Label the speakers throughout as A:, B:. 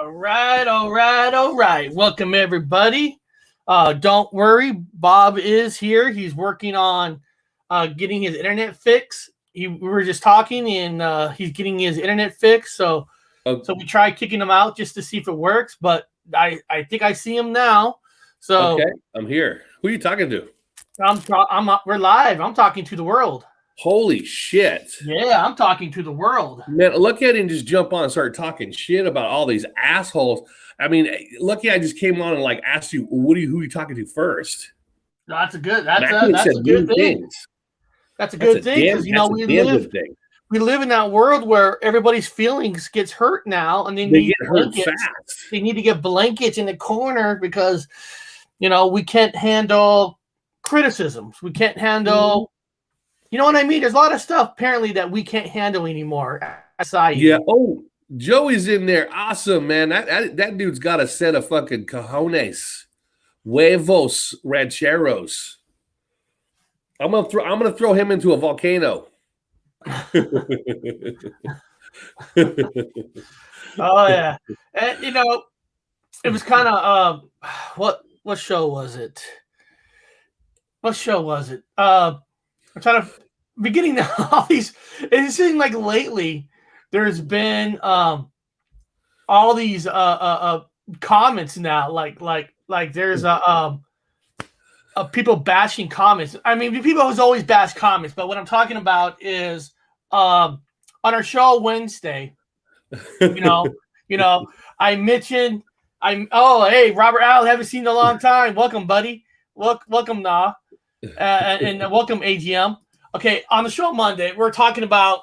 A: All right. Welcome, everybody. Don't worry, Bob is here. He's working on getting his internet fix. We were just talking, and he's getting his internet fix. So we tried kicking him out just to see if it works, but I think I see him now. So
B: okay, I'm here. Who are you talking to?
A: We're live. I'm talking to the world.
B: Holy shit.
A: Yeah, I'm talking to the world.
B: Man, lucky I didn't just jump on and start talking shit about all these assholes. I mean, lucky I just came on and like asked you, who are you talking to first?
A: No, that's a good thing. That's a good thing because we live in that world where everybody's feelings gets hurt now, and they need
B: get hurt fast.
A: They need to get blankets in the corner because we can't handle criticisms. We can't handle. You know what I mean? There's a lot of stuff apparently that we can't handle anymore.
B: Yeah. Oh, Joey's in there. Awesome, man. That dude's got a set of fucking cojones, huevos rancheros. I'm gonna throw him into a volcano.
A: Oh yeah, and it was kind of what show was it? What show was it? I'm trying to beginning all these. It seems like lately there's been all these comments now, like there's people bashing comments. I mean, people always bash comments, but what I'm talking about is on our show Wednesday. I mentioned hey, Robert Allen, haven't seen in a long time. Welcome, buddy. Welcome, nah. And welcome, AGM. Okay, on the show Monday, we're talking about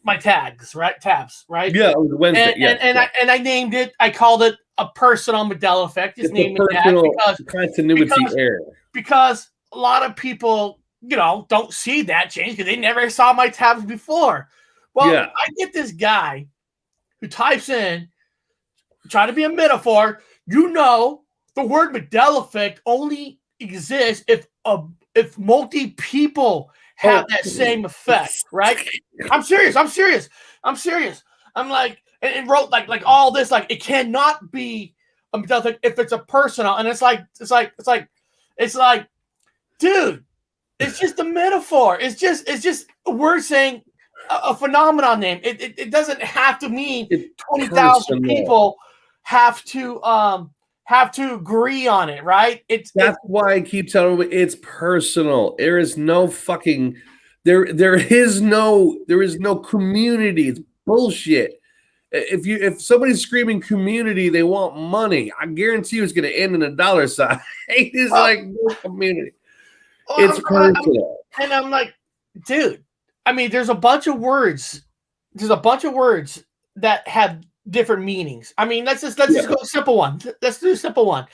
A: my tags, right? Tabs, right?
B: Yeah, it was Wednesday.
A: And I named it. I called it a personal Mandela effect. Just named it that because
B: continuity error.
A: Because a lot of people, don't see that change because they never saw my tabs before. Well, yeah. I get this guy who types in, trying to be a metaphor. The word Mandela effect only exists if multi people have that same effect, right? I'm serious. I'm like, and wrote like all this, like it cannot be a Mandela effect if it's a personal, and it's like, dude, it's just a metaphor. It's just a word saying a phenomenon name. It doesn't have to mean 20,000 people have to agree on it, right?
B: That's why I keep telling you it's personal. There is no fucking there is no community. It's bullshit. If somebody's screaming community, they want money. I guarantee you it's gonna end in a dollar sign. It's like no community. It's personal.
A: And I'm like, dude, I mean, there's a bunch of words. There's a bunch of words that have different meanings. I mean, let's just go a simple one. Let's do a simple one.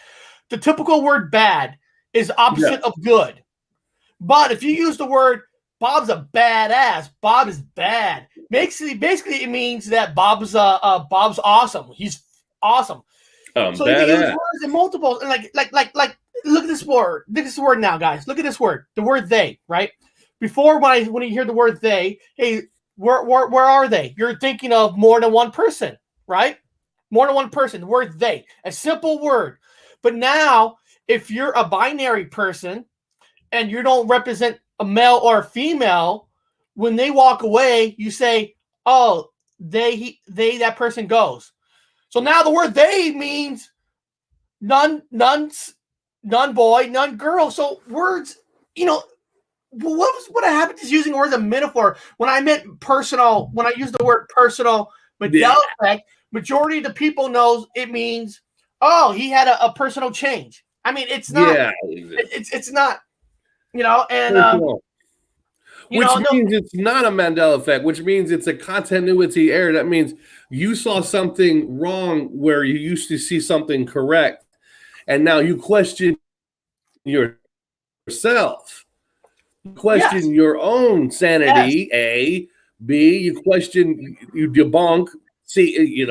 A: The typical word bad is opposite of good. But if you use the word Bob's a badass, Bob is bad. Basically it means that Bob's awesome. He's awesome. So you can use words in multiples, and like look at this word. Look at this word now, guys. Look at this word. The word they, right? Before when you hear the word they, hey, where are they? You're thinking of more than one person. Right? More than one person. The word they. A simple word. But now, if you're a binary person and you don't represent a male or a female, when they walk away, you say, oh, that person goes. So now the word they means none boy, none girl. So words, what happened is using words as a metaphor. When I meant personal, when I used the word personal Mandela effect, majority of the people knows it means, oh, he had a personal change. I mean, it's not. Yeah. It's not.
B: Means it's not a Mandela effect, which means it's a continuity error. That means you saw something wrong where you used to see something correct, and now you question yourself. You question your own sanity. Yes. A, B, you question, you debunk. See,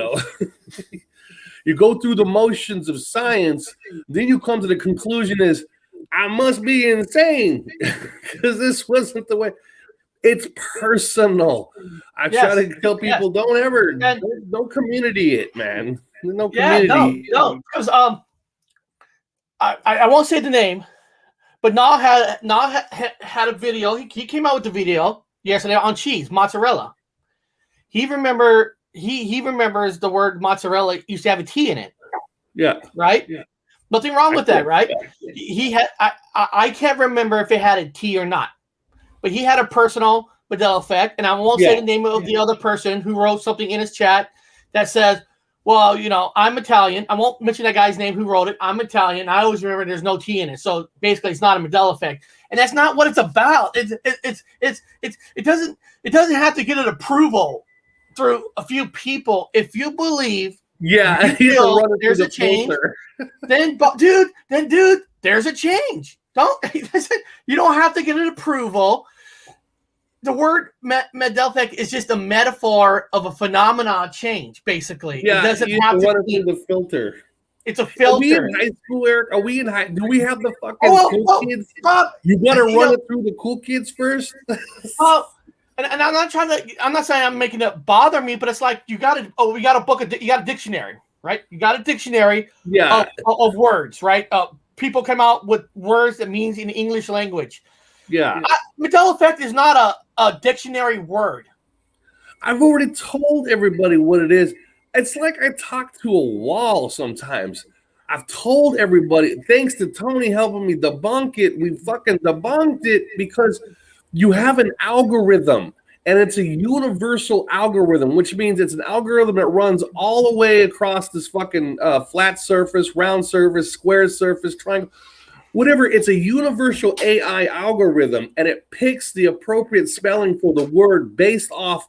B: you go through the motions of science, then you come to the conclusion is, I must be insane because this wasn't the way. It's personal. I try to tell people, don't community it, man. There's no
A: Yeah,
B: community.
A: no, because I won't say the name, but had a video. He came out with the video yesterday on cheese, mozzarella. He remembers the word mozzarella used to have a T in it.
B: Yeah.
A: Right? Yeah. Nothing wrong with that, right? Yeah. He had I can't remember if it had a T or not, but he had a personal Mandela effect, and I won't say the name of the other person who wrote something in his chat that says, well, you know, I'm Italian. I won't mention that guy's name who wrote it. I'm Italian. I always remember there's no T in it. So basically it's not a Mandela effect. And that's not what it's about. It doesn't have to get an approval through a few people. If you believe there's a change, then dude, there's a change. You don't have to get an approval. The word Mandela effect is just a metaphor of a phenomenon change, basically.
B: Yeah,
A: it doesn't have to be
B: the filter.
A: It's a filter.
B: Are we in high school, Eric? Are we in high? Do we have the fucking cool kids? You got to run it through the cool kids first.
A: And I'm not I'm not saying I'm making it bother me, but it's like you got a dictionary, right? You got a dictionary of words, right? People come out with words that means in the English language.
B: Yeah.
A: Mandela effect is not a dictionary word.
B: I've already told everybody what it is. It's like I talk to a wall sometimes. I've told everybody, thanks to Tony helping me debunk it, we fucking debunked it because you have an algorithm, and it's a universal algorithm, which means it's an algorithm that runs all the way across this fucking flat surface, round surface, square surface, triangle, whatever. It's a universal AI algorithm, and it picks the appropriate spelling for the word based off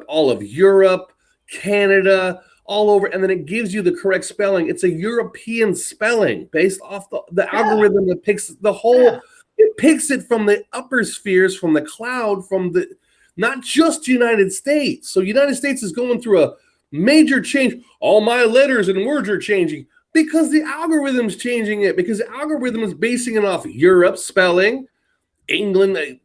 B: all of Europe, Canada, all over, and then it gives you the correct spelling. It's a European spelling based off the algorithm that picks the whole. It picks it from the upper spheres, from the cloud, from the not just United States. So United States is going through a major change. All my letters and words are changing because the algorithm's changing it, because the algorithm is basing it off Europe spelling, England,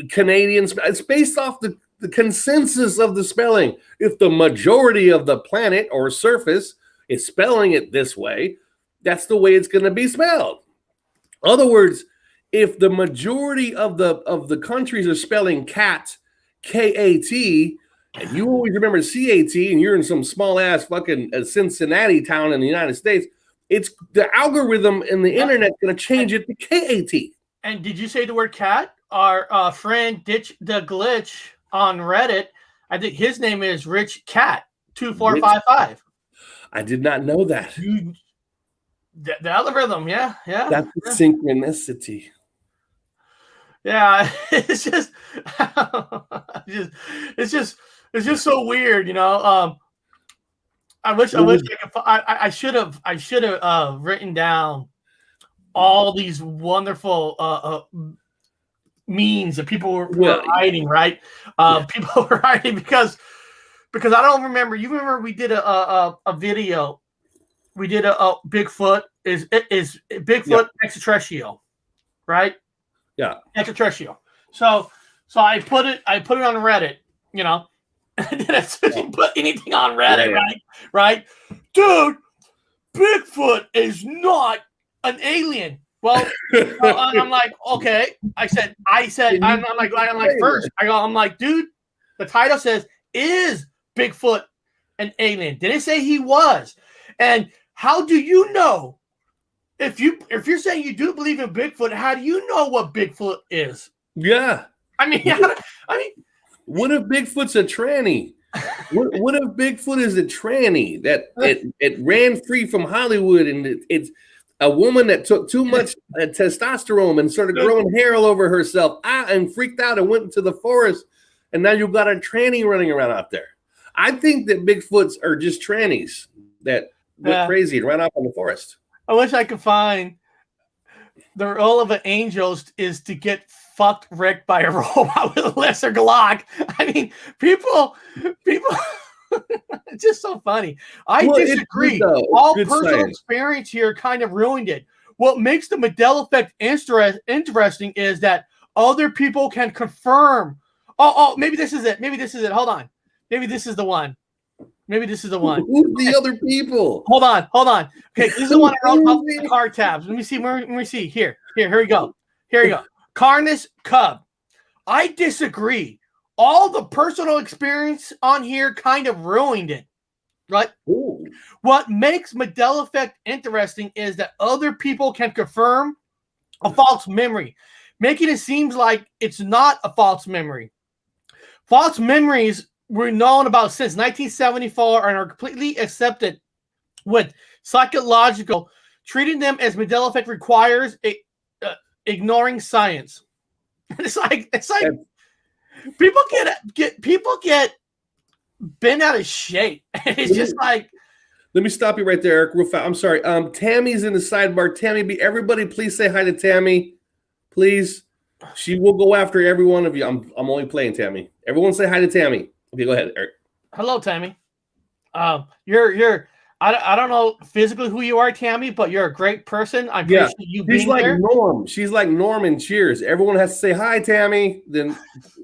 B: Canadian. It's based off the consensus of the spelling. If the majority of the planet or surface is spelling it this way, that's the way it's going to be spelled. In other words, if the majority of the countries are spelling cat, K-A-T, and you always remember C-A-T, and you're in some small ass fucking Cincinnati town in the United States, it's the algorithm in the internet going to change it to K-A-T.
A: And did you say the word cat? Our friend Ditch the Glitch on Reddit, I think his name is Rich Cat 2455.
B: I did not know that.
A: The algorithm, yeah.
B: That's synchronicity.
A: Yeah, it's just so weird, you know. I should have written down all these wonderful memes that people were writing, right? People were writing because I don't remember. You remember we did a video. We did a Bigfoot is Bigfoot extraterrestrial, right?
B: Yeah,
A: extraterrestrial. So I put it on Reddit, you know. And then as soon as you put anything on Reddit, right, dude, Bigfoot is not an alien. Well, I'm like, okay. I said, I'm like, dude, the title says, is Bigfoot an alien? Did it say he was? And how do you know? If you're saying you do believe in Bigfoot, how do you know what Bigfoot is?
B: Yeah.
A: I mean,
B: what if Bigfoot's a tranny? What if Bigfoot is a tranny that it ran free from Hollywood, and it's a woman that took too much testosterone and started growing hair all over herself and freaked out and went into the forest, and now you've got a tranny running around out there. I think that Bigfoots are just trannies that went crazy and ran off in the forest.
A: I wish I could find the role of an angel is to get fucked wrecked by a robot with a lesser Glock. I mean, people it's just so funny. I disagree. All personal experience here kind of ruined it. What makes the Mandela effect interesting is that other people can confirm. Oh, maybe this is it. Maybe this is it. Hold on. Maybe this is the one. Maybe this is the one.
B: Who's the other people?
A: Hold on. Okay, this is the one I wrote up the card tabs. Let me see. Here we go. Carnus Cub. I disagree. All the personal experience on here kind of ruined it. Right?
B: Ooh.
A: What makes Mandela effect interesting is that other people can confirm a false memory, making it seem like it's not a false memory. False memories were known about since 1974 and are completely accepted with psychological. Treating them as Mandela effect requires ignoring science. It's like people get bent out of shape. It's just like.
B: Let me stop you right there, Eric. Real fast. I'm sorry. Tammy's in the sidebar. Tammy, everybody, please say hi to Tammy, please. She will go after every one of you. I'm only playing Tammy. Everyone, say hi to Tammy. Okay, go ahead, Eric.
A: Hello, Tammy. You're. I don't know physically who you are, Tammy, but you're a great person. I appreciate you being there.
B: Norm. She's like Norm in Cheers. Everyone has to say hi, Tammy. Then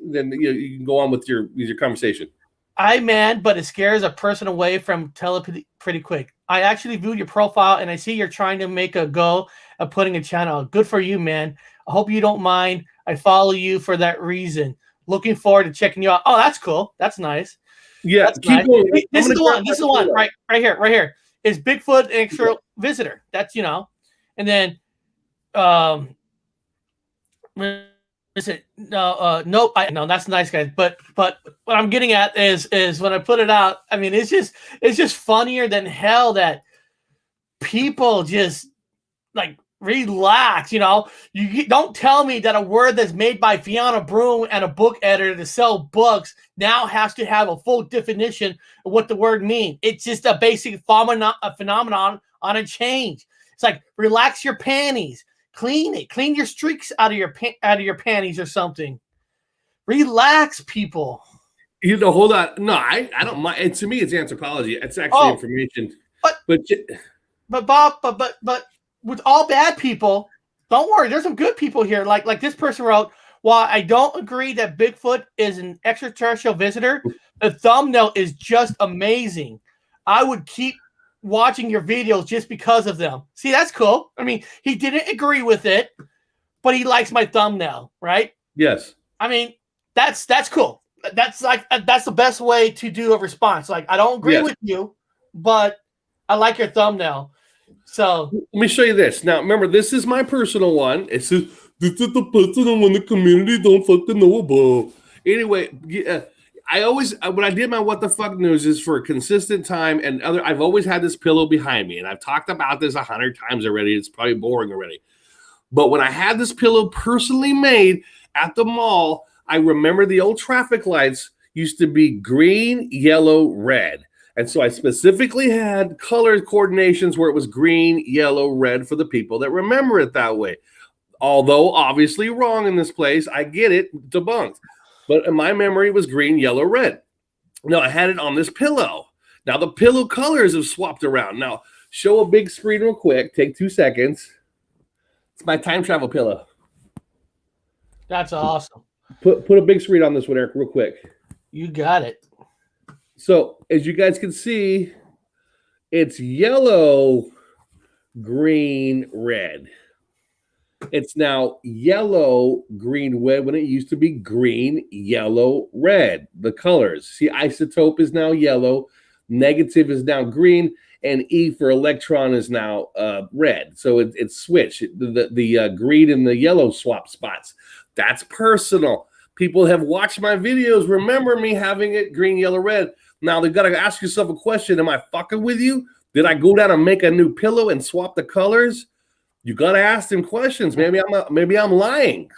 B: you can go on with your conversation.
A: But it scares a person away from telepathy pretty quick. I actually viewed your profile and I see you're trying to make a go of putting a channel. Good for you, man. I hope you don't mind. I follow you for that reason. Looking forward to checking you out. Oh, that's cool. That's nice.
B: Yeah,
A: that's nice. This is the one. This is the one. Right here. Is Bigfoot an extra visitor? That's and then listen, nope. No, that's nice, guys. But what I'm getting at is when I put it out. I mean, it's just funnier than hell that people just like relax. You don't tell me that a word that's made by Fiona Broom and a book editor to sell books now has to have a full definition of what the word means. It's just a basic phenomenon on a change. It's like relax your panties. Clean it. Clean your streaks out of your panties or something. Relax, people.
B: Hold on. No, I don't mind. And to me, it's anthropology. It's actually information.
A: But Bob, but with all bad people, don't worry. There's some good people here. Like this person wrote, while I don't agree that Bigfoot is an extraterrestrial visitor, the thumbnail is just amazing. I would keep watching your videos just because of them. See, that's cool. I mean, he didn't agree with it, but he likes my thumbnail, right?
B: Yes.
A: I mean, that's cool. That's the best way to do a response. Like, I don't agree with you, but I like your thumbnail. So
B: let me show you this. Now, remember, this is my personal one. It says this is the personal one the community don't fucking know about. Anyway, when I did my What the Fuck News is for a consistent time and I've always had this pillow behind me, and I've talked about this 100 times already. It's probably boring already. But when I had this pillow personally made at the mall, I remember the old traffic lights used to be green, yellow, red. And so I specifically had color coordinations where it was green, yellow, red for the people that remember it that way. Although obviously wrong in this place, I get it, debunked. But in my memory, it was green, yellow, red. Now, I had it on this pillow. Now, the pillow colors have swapped around. Now, show a big screen real quick. Take 2 seconds. It's my time travel pillow.
A: That's awesome.
B: Put a big screen on this one, Eric, real quick.
A: You got it.
B: So, as you guys can see, it's yellow, green, red. It's now yellow, green, red when it used to be green, yellow, red. The colors. See, isotope is now yellow, negative is now green, and E for electron is now red. So it's switched. The green and the yellow swap spots. That's personal. People have watched my videos, remember me having it green, yellow, red. Now they've got to ask yourself a question. Am I fucking with you? Did I go down and make a new pillow and swap the colors? You got to ask them questions. Maybe I'm lying.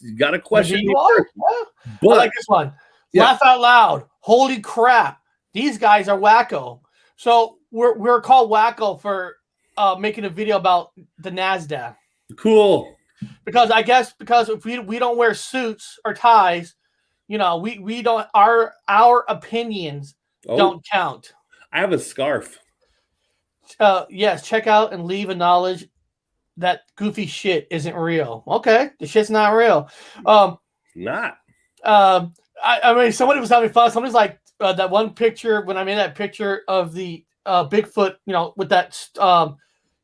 B: You got to question me first.
A: Yeah. But I like this one. Yeah. Laugh out loud. Holy crap. These guys are wacko. So we're called wacko for making a video about the NASDAQ.
B: Cool.
A: Because if we don't wear suits or ties, we don't our opinions don't count.
B: I have a scarf.
A: Yes, check out and leave a knowledge that goofy shit isn't real. Okay, the shit's not real.
B: Not.
A: I mean, somebody was having fun. Somebody's like, that one picture when I made that picture of the Bigfoot, with that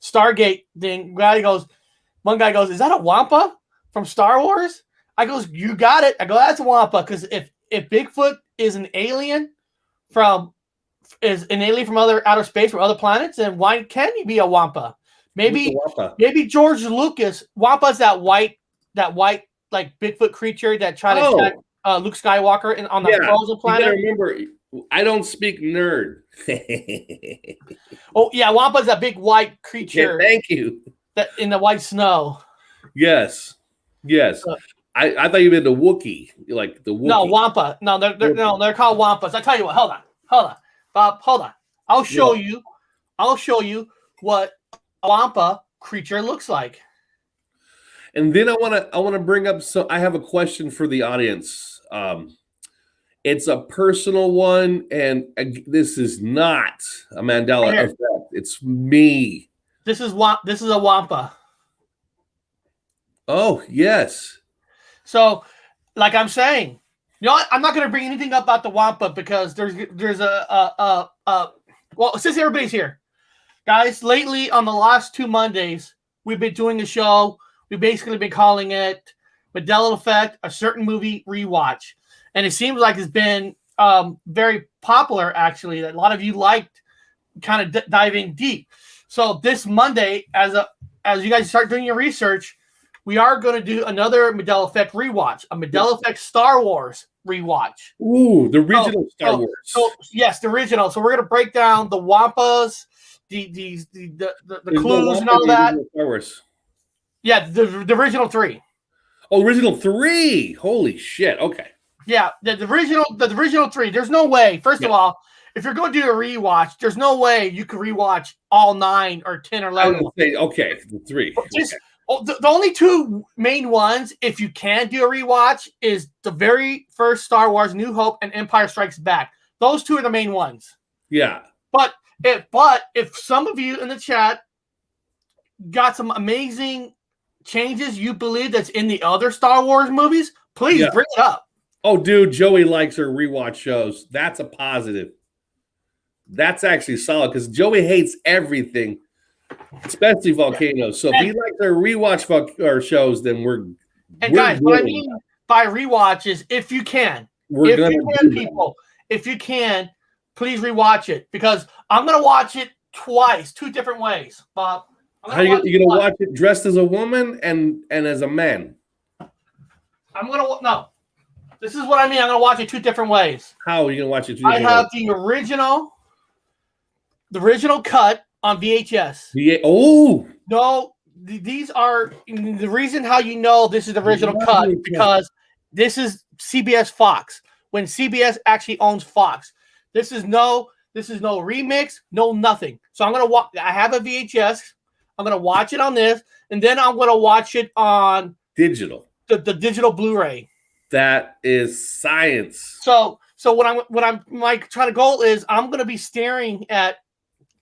A: Stargate thing. One guy goes, "Is that a Wampa from Star Wars?" I goes, "You got it." I go, "That's a Wampa because if Bigfoot is an alien from other outer space from other planets, then why can't he be a Wampa? Maybe George Lucas Wampa's that white like Bigfoot creature that tried to attack Luke Skywalker on the frozen planet.
B: You gotta remember, I don't speak nerd.
A: Oh yeah, Wampa's that big white creature.
B: Yeah, thank you.
A: That in the white snow.
B: Yes. I thought you meant the Wookiee, like the Wookiee.
A: No, Wampa. No, they're called Wampas. I tell you what, hold on, Bob, hold on. I'll show you what a Wampa creature looks like.
B: And then I want to bring up. So I have a question for the audience. It's a personal one, and this is not a Mandela effect. It's me.
A: This is a Wampa.
B: Oh yes.
A: So, like I'm saying, I'm not going to bring anything up about the Wampa because there's well, since everybody's here, guys, lately on the last 2 Mondays, we've been doing a show. We've basically been calling it Mandela Effect, a certain movie rewatch. And it seems like it's been very popular, actually, that a lot of you liked kind of diving deep. So this Monday, as you guys start doing your research, we are going to do another Mandela Effect rewatch, a Mandela Effect Star Wars rewatch.
B: Ooh, the original Star Wars.
A: So yes, the original. So we're going to break down the Wampas, the clues and all that.
B: Star Wars.
A: Yeah, the original 3.
B: Oh, original 3. Holy shit. Okay.
A: Yeah, the original 3. There's no way. First of all, if you're going to do a rewatch, there's no way you could rewatch all 9 or 10 or 11.
B: Okay, the 3.
A: The only 2 main ones, if you can do a rewatch, is the very first Star Wars, New Hope, and Empire Strikes Back. Those 2 are the main ones.
B: Yeah.
A: But if some of you in the chat got some amazing changes you believe that's in the other Star Wars movies, please bring it up.
B: Oh, dude, Joey likes her rewatch shows. That's a positive. That's actually solid because Joey hates everything, especially volcanoes. So if he likes our rewatch shows, then we're.
A: And guys, what I mean by rewatch is if you can, if you can, please rewatch it because I'm gonna watch it twice, 2 different ways, Bob.
B: How you gonna watch it dressed as a woman and as a man?
A: No. This is what I mean. I'm gonna watch it 2 different ways.
B: How are you gonna watch it?
A: I have the original cut on VHS. No, these are the reason how you know this is the original cut because this is CBS Fox. When CBS actually owns Fox, this is no remix, no nothing. So I'm gonna watch. I have a VHS. I'm gonna watch it on this, and then I'm gonna watch it on
B: digital.
A: The digital Blu-ray.
B: That is science.
A: So what I'm my trying to goal is I'm gonna be staring at.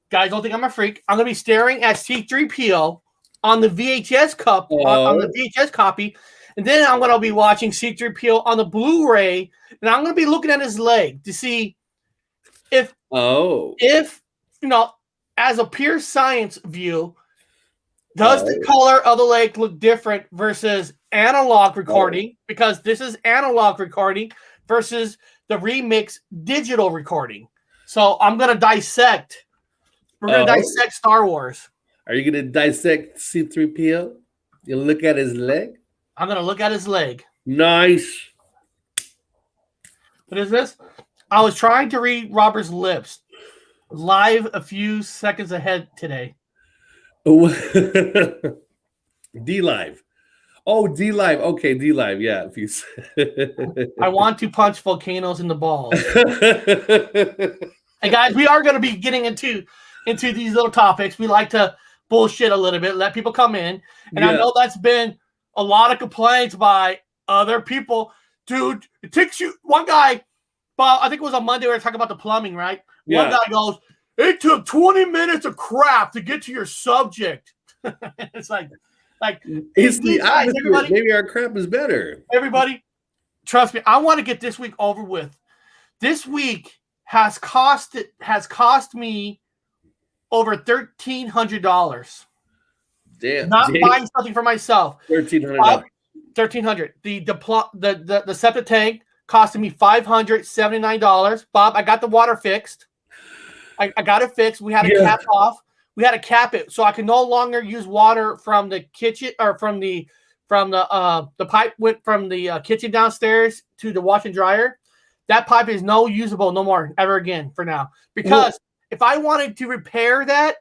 A: Guys, don't think I'm a freak. I'm gonna be staring at C-3PO on the VHS on the VHS copy, and then I'm gonna be watching C-3PO on the Blu-ray, and I'm gonna be looking at his leg to see if as a pure science view, does the color of the leg look different versus analog recording? Because this is analog recording versus the remix digital recording. So I'm gonna dissect. We're going to dissect Star Wars.
B: Are you going to dissect C-3PO? You look at his leg?
A: I'm going to look at his leg.
B: Nice.
A: What is this? I was trying to read Robert's lips live a few seconds ahead today.
B: D-Live. Oh, D-Live. Okay, D-Live. Yeah.
A: I want to punch volcanoes in the balls. Hey, guys, we are going to be getting into these little topics. We like to bullshit a little bit, let people come in. And I know that's been a lot of complaints by other people. Dude, it takes you, one guy, Bob, I think it was on Monday we were talking about the plumbing, right? Yeah. One guy goes, it took 20 minutes of crap to get to your subject. It's like
B: it's the opposite. Maybe our crap is better.
A: Everybody, trust me, I want to get this week over with. This week has cost me over $1,300.
B: Damn.
A: Not buying something for myself.
B: $1,300.
A: $1,300. The septic tank costed me $579. Bob, I got the water fixed. I got it fixed. We had to cap off. We had to cap it so I can no longer use water from the kitchen or from the pipe went from the kitchen downstairs to the wash and dryer. That pipe is no usable no more ever again for now. Because if I wanted to repair that,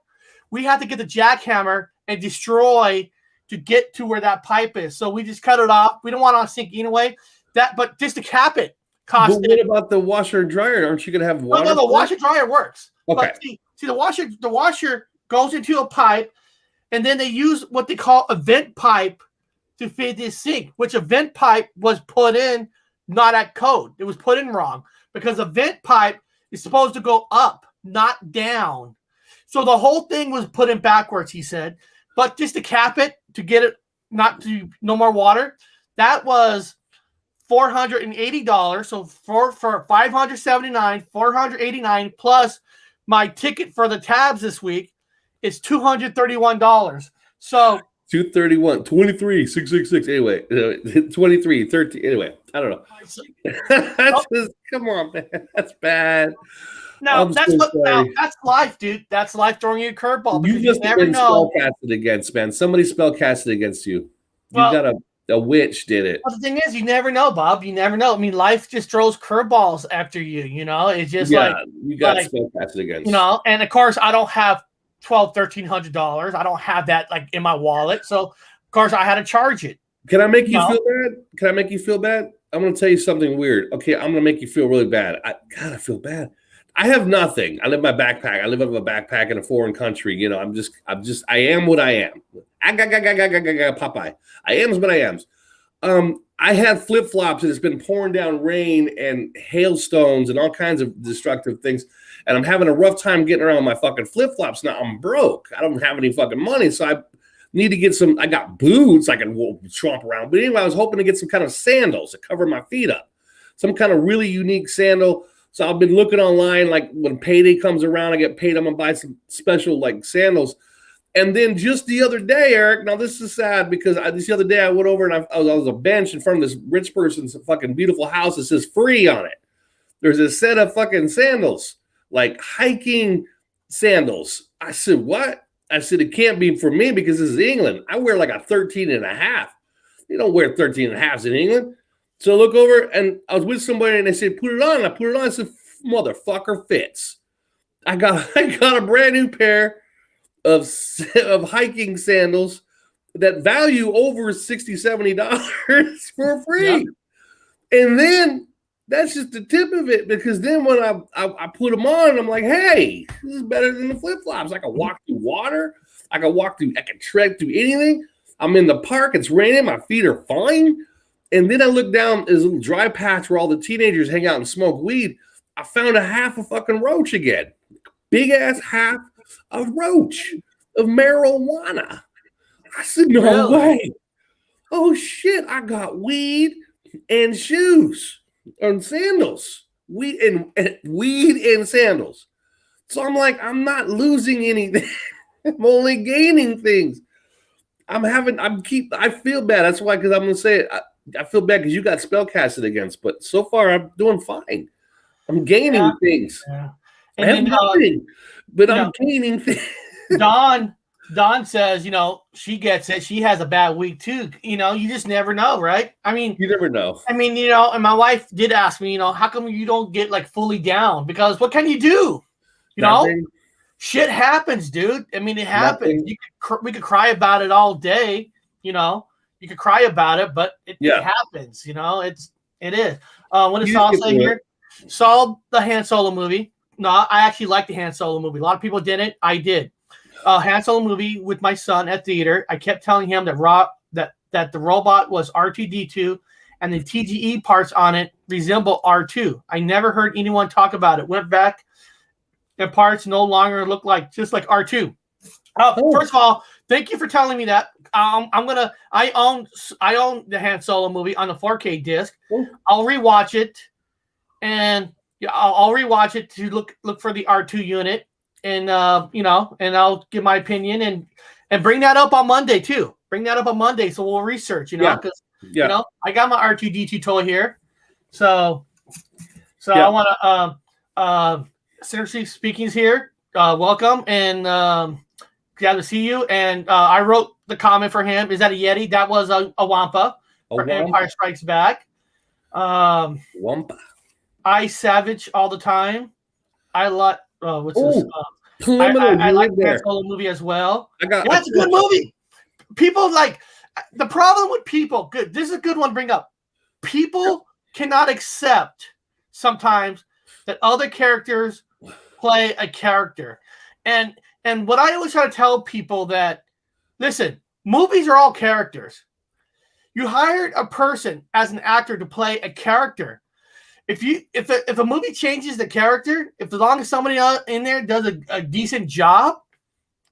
A: we had to get the jackhammer and destroy to get to where that pipe is. So we just cut it off. We don't want to sink anyway. But just to cap it cost.
B: But what about the washer and dryer? Aren't you gonna have water?
A: No, the washer and dryer works.
B: Okay.
A: But see the washer goes into a pipe, and then they use what they call a vent pipe to feed this sink, which a vent pipe was put in not at code. It was put in wrong because a vent pipe is supposed to go up, not down. So the whole thing was put in backwards, he said. But just to cap it, to get it no more water, that was $480. So for $579, $489 plus my ticket for the tabs this week is $231. So
B: 231, 23, 666. Anyway, 23, 13. Anyway, I don't know. Come on, man. That's bad.
A: No, that's life, dude. That's life throwing you a curveball.
B: You just never know. Spellcasted against, man. Somebody spellcasted against you. You got a witch did it.
A: Well, the thing is, you never know, Bob. You never know. I mean, life just throws curveballs after you. You know, it's just like
B: you got spellcasted against.
A: You know, and of course, I don't have $1,300. I don't have that like in my wallet. So of course I had to charge it.
B: Can I make you feel bad? Can I make you feel bad? I'm going to tell you something weird. Okay, I'm going to make you feel really bad. I feel bad. I have nothing. I live in my backpack. I live out of a backpack in a foreign country. You know, I am what I am. Popeye. I am what I am. I had flip-flops and it's been pouring down rain and hailstones and all kinds of destructive things. And I'm having a rough time getting around my fucking flip-flops. Now I'm broke. I don't have any fucking money. So I need to get some. I got boots I can tromp around. But anyway, I was hoping to get some kind of sandals to cover my feet up. Some kind of really unique sandal. So I've been looking online. Like when payday comes around, I get paid. I'm going to buy some special like sandals. And then just the other day, Eric, now this is sad because the other day I went over and I was a bench in front of this rich person's fucking beautiful house that says free on it. There's a set of fucking sandals, like hiking sandals. I said, what? I said, it can't be for me because this is England. I wear like a 13 and a half. You don't wear 13 and a halves in England. So I look over and I was with somebody and they said, put it on. I put it on. I said, motherfucker fits. I got a brand new pair of hiking sandals that value over $60-$70 for free. Yep. And then that's just the tip of it, because then when I put them on, I'm like, hey, this is better than the flip-flops. I can walk through water. I can tread through anything. I'm in the park. It's raining. My feet are fine. And then I look down, there's a little dry patch where all the teenagers hang out and smoke weed. I found a half a fucking roach again. Big ass half of roach of marijuana. I said, no way. Oh shit, I got weed and shoes and sandals. Weed and sandals. So I'm like, I'm not losing anything. I'm only gaining things. I feel bad. That's why, because I'm gonna say it. I feel bad because you got spellcasted against, but so far I'm doing fine. I'm gaining things.
A: Yeah.
B: I have nothing, but I'm gaining things.
A: Dawn says, you know, she gets it. She has a bad week too. You know, you just never know, right? I mean,
B: you never know.
A: I mean, you know, and my wife did ask me, you know, how come you don't get like fully down? Because what can you do? You know, shit happens, dude. I mean, it happens. We could cry about it all day. You know, you could cry about it, but it happens. You know, it is. What did Saul say here? Saw the Han Solo movie. No, I actually liked the Han Solo movie. A lot of people didn't. I did. Han Solo movie with my son at theater. I kept telling him that the robot was R2-D2 and the TGE parts on it resemble R2. I never heard anyone talk about it. Went back and parts no longer look just like R2. First of all, thank you for telling me that. I own the Han Solo movie on the 4K disc. I'll rewatch it, and Yeah, I'll rewatch it to look for the R2 unit, and you know, and I'll give my opinion and bring that up on Monday too. Bring that up on Monday, so we'll research. You know, because you know I got my R2D2 toy here, so I want to Synchronicity Speaking's here. Welcome, and glad to see you. And I wrote the comment for him. Is that a Yeti? That was a Wampa for Empire Strikes Back.
B: Wampa.
A: I Savage all the time. I like what's this?
B: I
A: like that solo movie as well.
B: That's
A: a good movie. People like the problem with people. Good. This is a good one to bring up. People cannot accept sometimes that other characters play a character, and what I always try to tell people that listen, movies are all characters. You hired a person as an actor to play a character. If a movie changes the character, if as long as somebody in there does a decent job,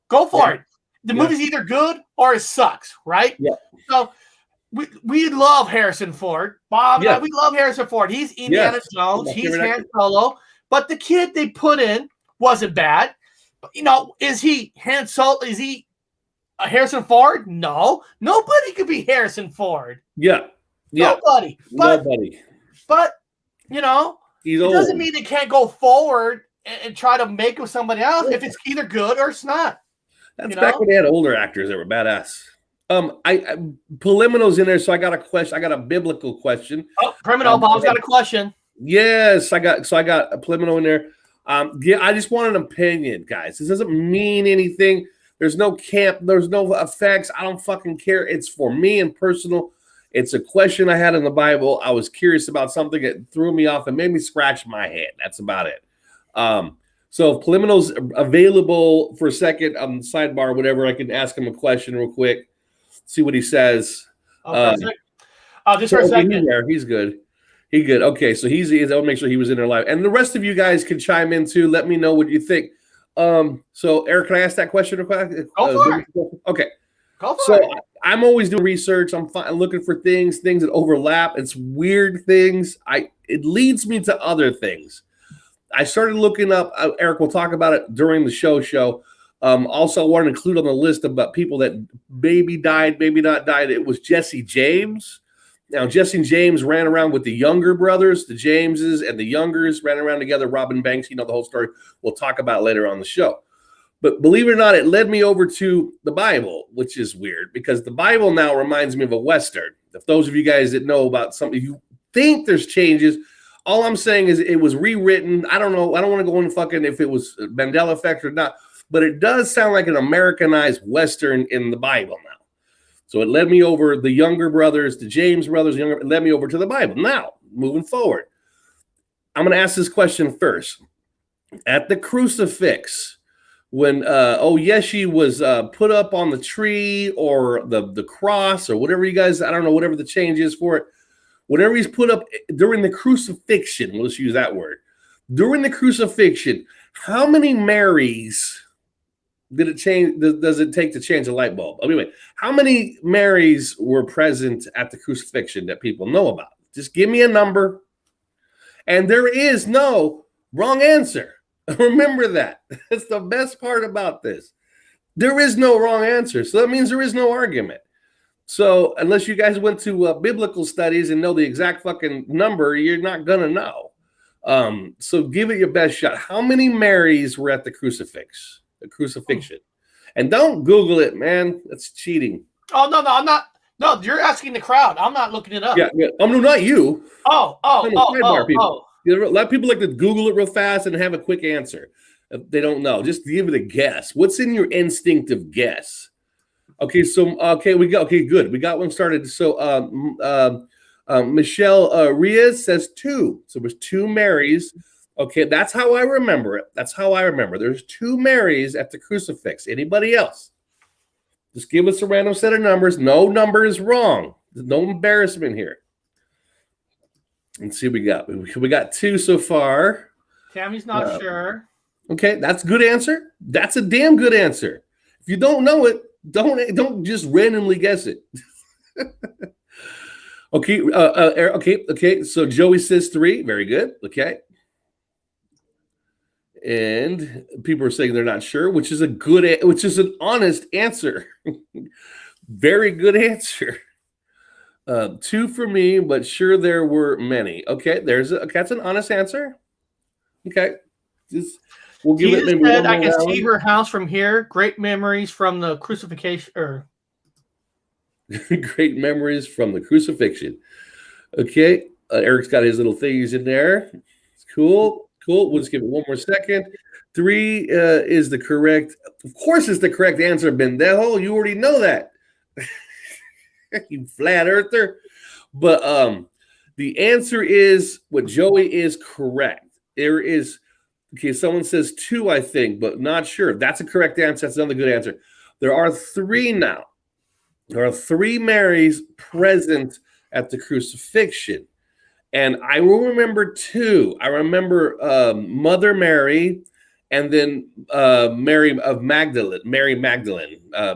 A: go for it. The movie's either good or it sucks, right?
B: Yeah.
A: So we love Harrison Ford. Bob and I, we love Harrison Ford. He's Indiana Jones. He's Han Solo. But the kid they put in wasn't bad. But, you know, is he Han Solo? Is he Harrison Ford? No. Nobody could be Harrison Ford.
B: Yeah.
A: Nobody. But you know, it doesn't mean they can't go forward and try to make him somebody else if it's either good or it's not.
B: That's back when they had older actors that were badass. I Preliminal's in there, so I got a question. I got a biblical question.
A: Oh, Criminal Bob's got a question.
B: Yes, I got a Preliminal in there. I just want an opinion, guys. This doesn't mean anything. There's no camp. There's no effects. I don't fucking care. It's for me and personal. It's a question I had in the Bible. I was curious about something that threw me off and made me scratch my head. That's about it. So if Preliminal's available for a second on the sidebar or whatever, I can ask him a question real quick, see what he says.
A: Just for a second.
B: He's good. He's good. Okay, so I'll make sure he was in there live. And the rest of you guys can chime in too. Let me know what you think. So Eric, can I ask that question real quick?
A: Go for it.
B: Okay.
A: Go for it.
B: I'm always doing research. I'm looking for things that overlap. It's weird things. It leads me to other things. I started looking up. Eric, we'll talk about it during the show. Also, I wanted to include on the list about people that maybe died, maybe not died. It was Jesse James. Now, Jesse James ran around with the younger brothers, the Jameses and the Youngers ran around together. Robin Banks, you know the whole story. We'll talk about later on the show. But believe it or not, it led me over to the Bible, which is weird because the Bible now reminds me of a Western. If those of you guys that know about something, you think there's changes. All I'm saying is it was rewritten. I don't know. I don't want to go into fucking if it was Mandela effect or not, but it does sound like an Americanized Western in the Bible now. So it led me over the younger brothers, the James brothers, it led me over to the Bible. Now, moving forward, I'm going to ask this question first. At the crucifix, when Yeshe was put up on the tree or the cross or whatever you guys, I don't know, whatever the change is for it, whatever he's put up during the crucifixion, let's use that word. During the crucifixion, how many Marys did it change? Does it take to change a light bulb? Anyway, how many Marys were present at the crucifixion that people know about? Just give me a number. And there is no wrong answer. Remember that. That's the best part about this. There is no wrong answer. So that means there is no argument. So unless you guys went to biblical studies and know the exact fucking number, you're not going to know. So give it your best shot. How many Marys were at the crucifixion? And don't Google it, man. That's cheating.
A: Oh, no, I'm not. No, you're asking the crowd. I'm not looking it up.
B: Yeah. No, not you.
A: Oh.
B: A lot of people like to Google it real fast and have a quick answer. They don't know. Just give it a guess. What's in your instinctive guess? Okay, good. We got one started. So Michelle Riaz says 2. So there's 2 Marys. Okay, that's how I remember it. There's 2 Marys at the crucifix. Anybody else? Just give us a random set of numbers. No number is wrong. There's no embarrassment here. Let's see what we got. We got 2 so far.
A: Tammy's not sure.
B: Okay, that's a good answer. That's a damn good answer. If you don't know it, don't just randomly guess it. Okay. So Joey says 3. Very good. Okay. And people are saying they're not sure, which is an honest answer. Very good answer. 2 for me, but sure there were many. Okay, that's an honest answer. Okay, we'll give
A: Jesus
B: it maybe
A: said,
B: one
A: "I
B: more
A: can
B: round.
A: see her house from here. Great memories from the crucifixion."
B: Great memories from the crucifixion. Okay, Eric's got his little things in there. It's cool. We'll just give it one more second. 3 is the correct. Of course, it's the correct answer, Bendejo. You already know that. You flat earther. But the answer is what Joey is correct. There is, okay, someone says 2, I think, but not sure. If that's a correct answer, that's another good answer. There are 3 now. There are 3 Marys present at the crucifixion. And I will remember 2. I remember Mother Mary and then Mary Magdalene. I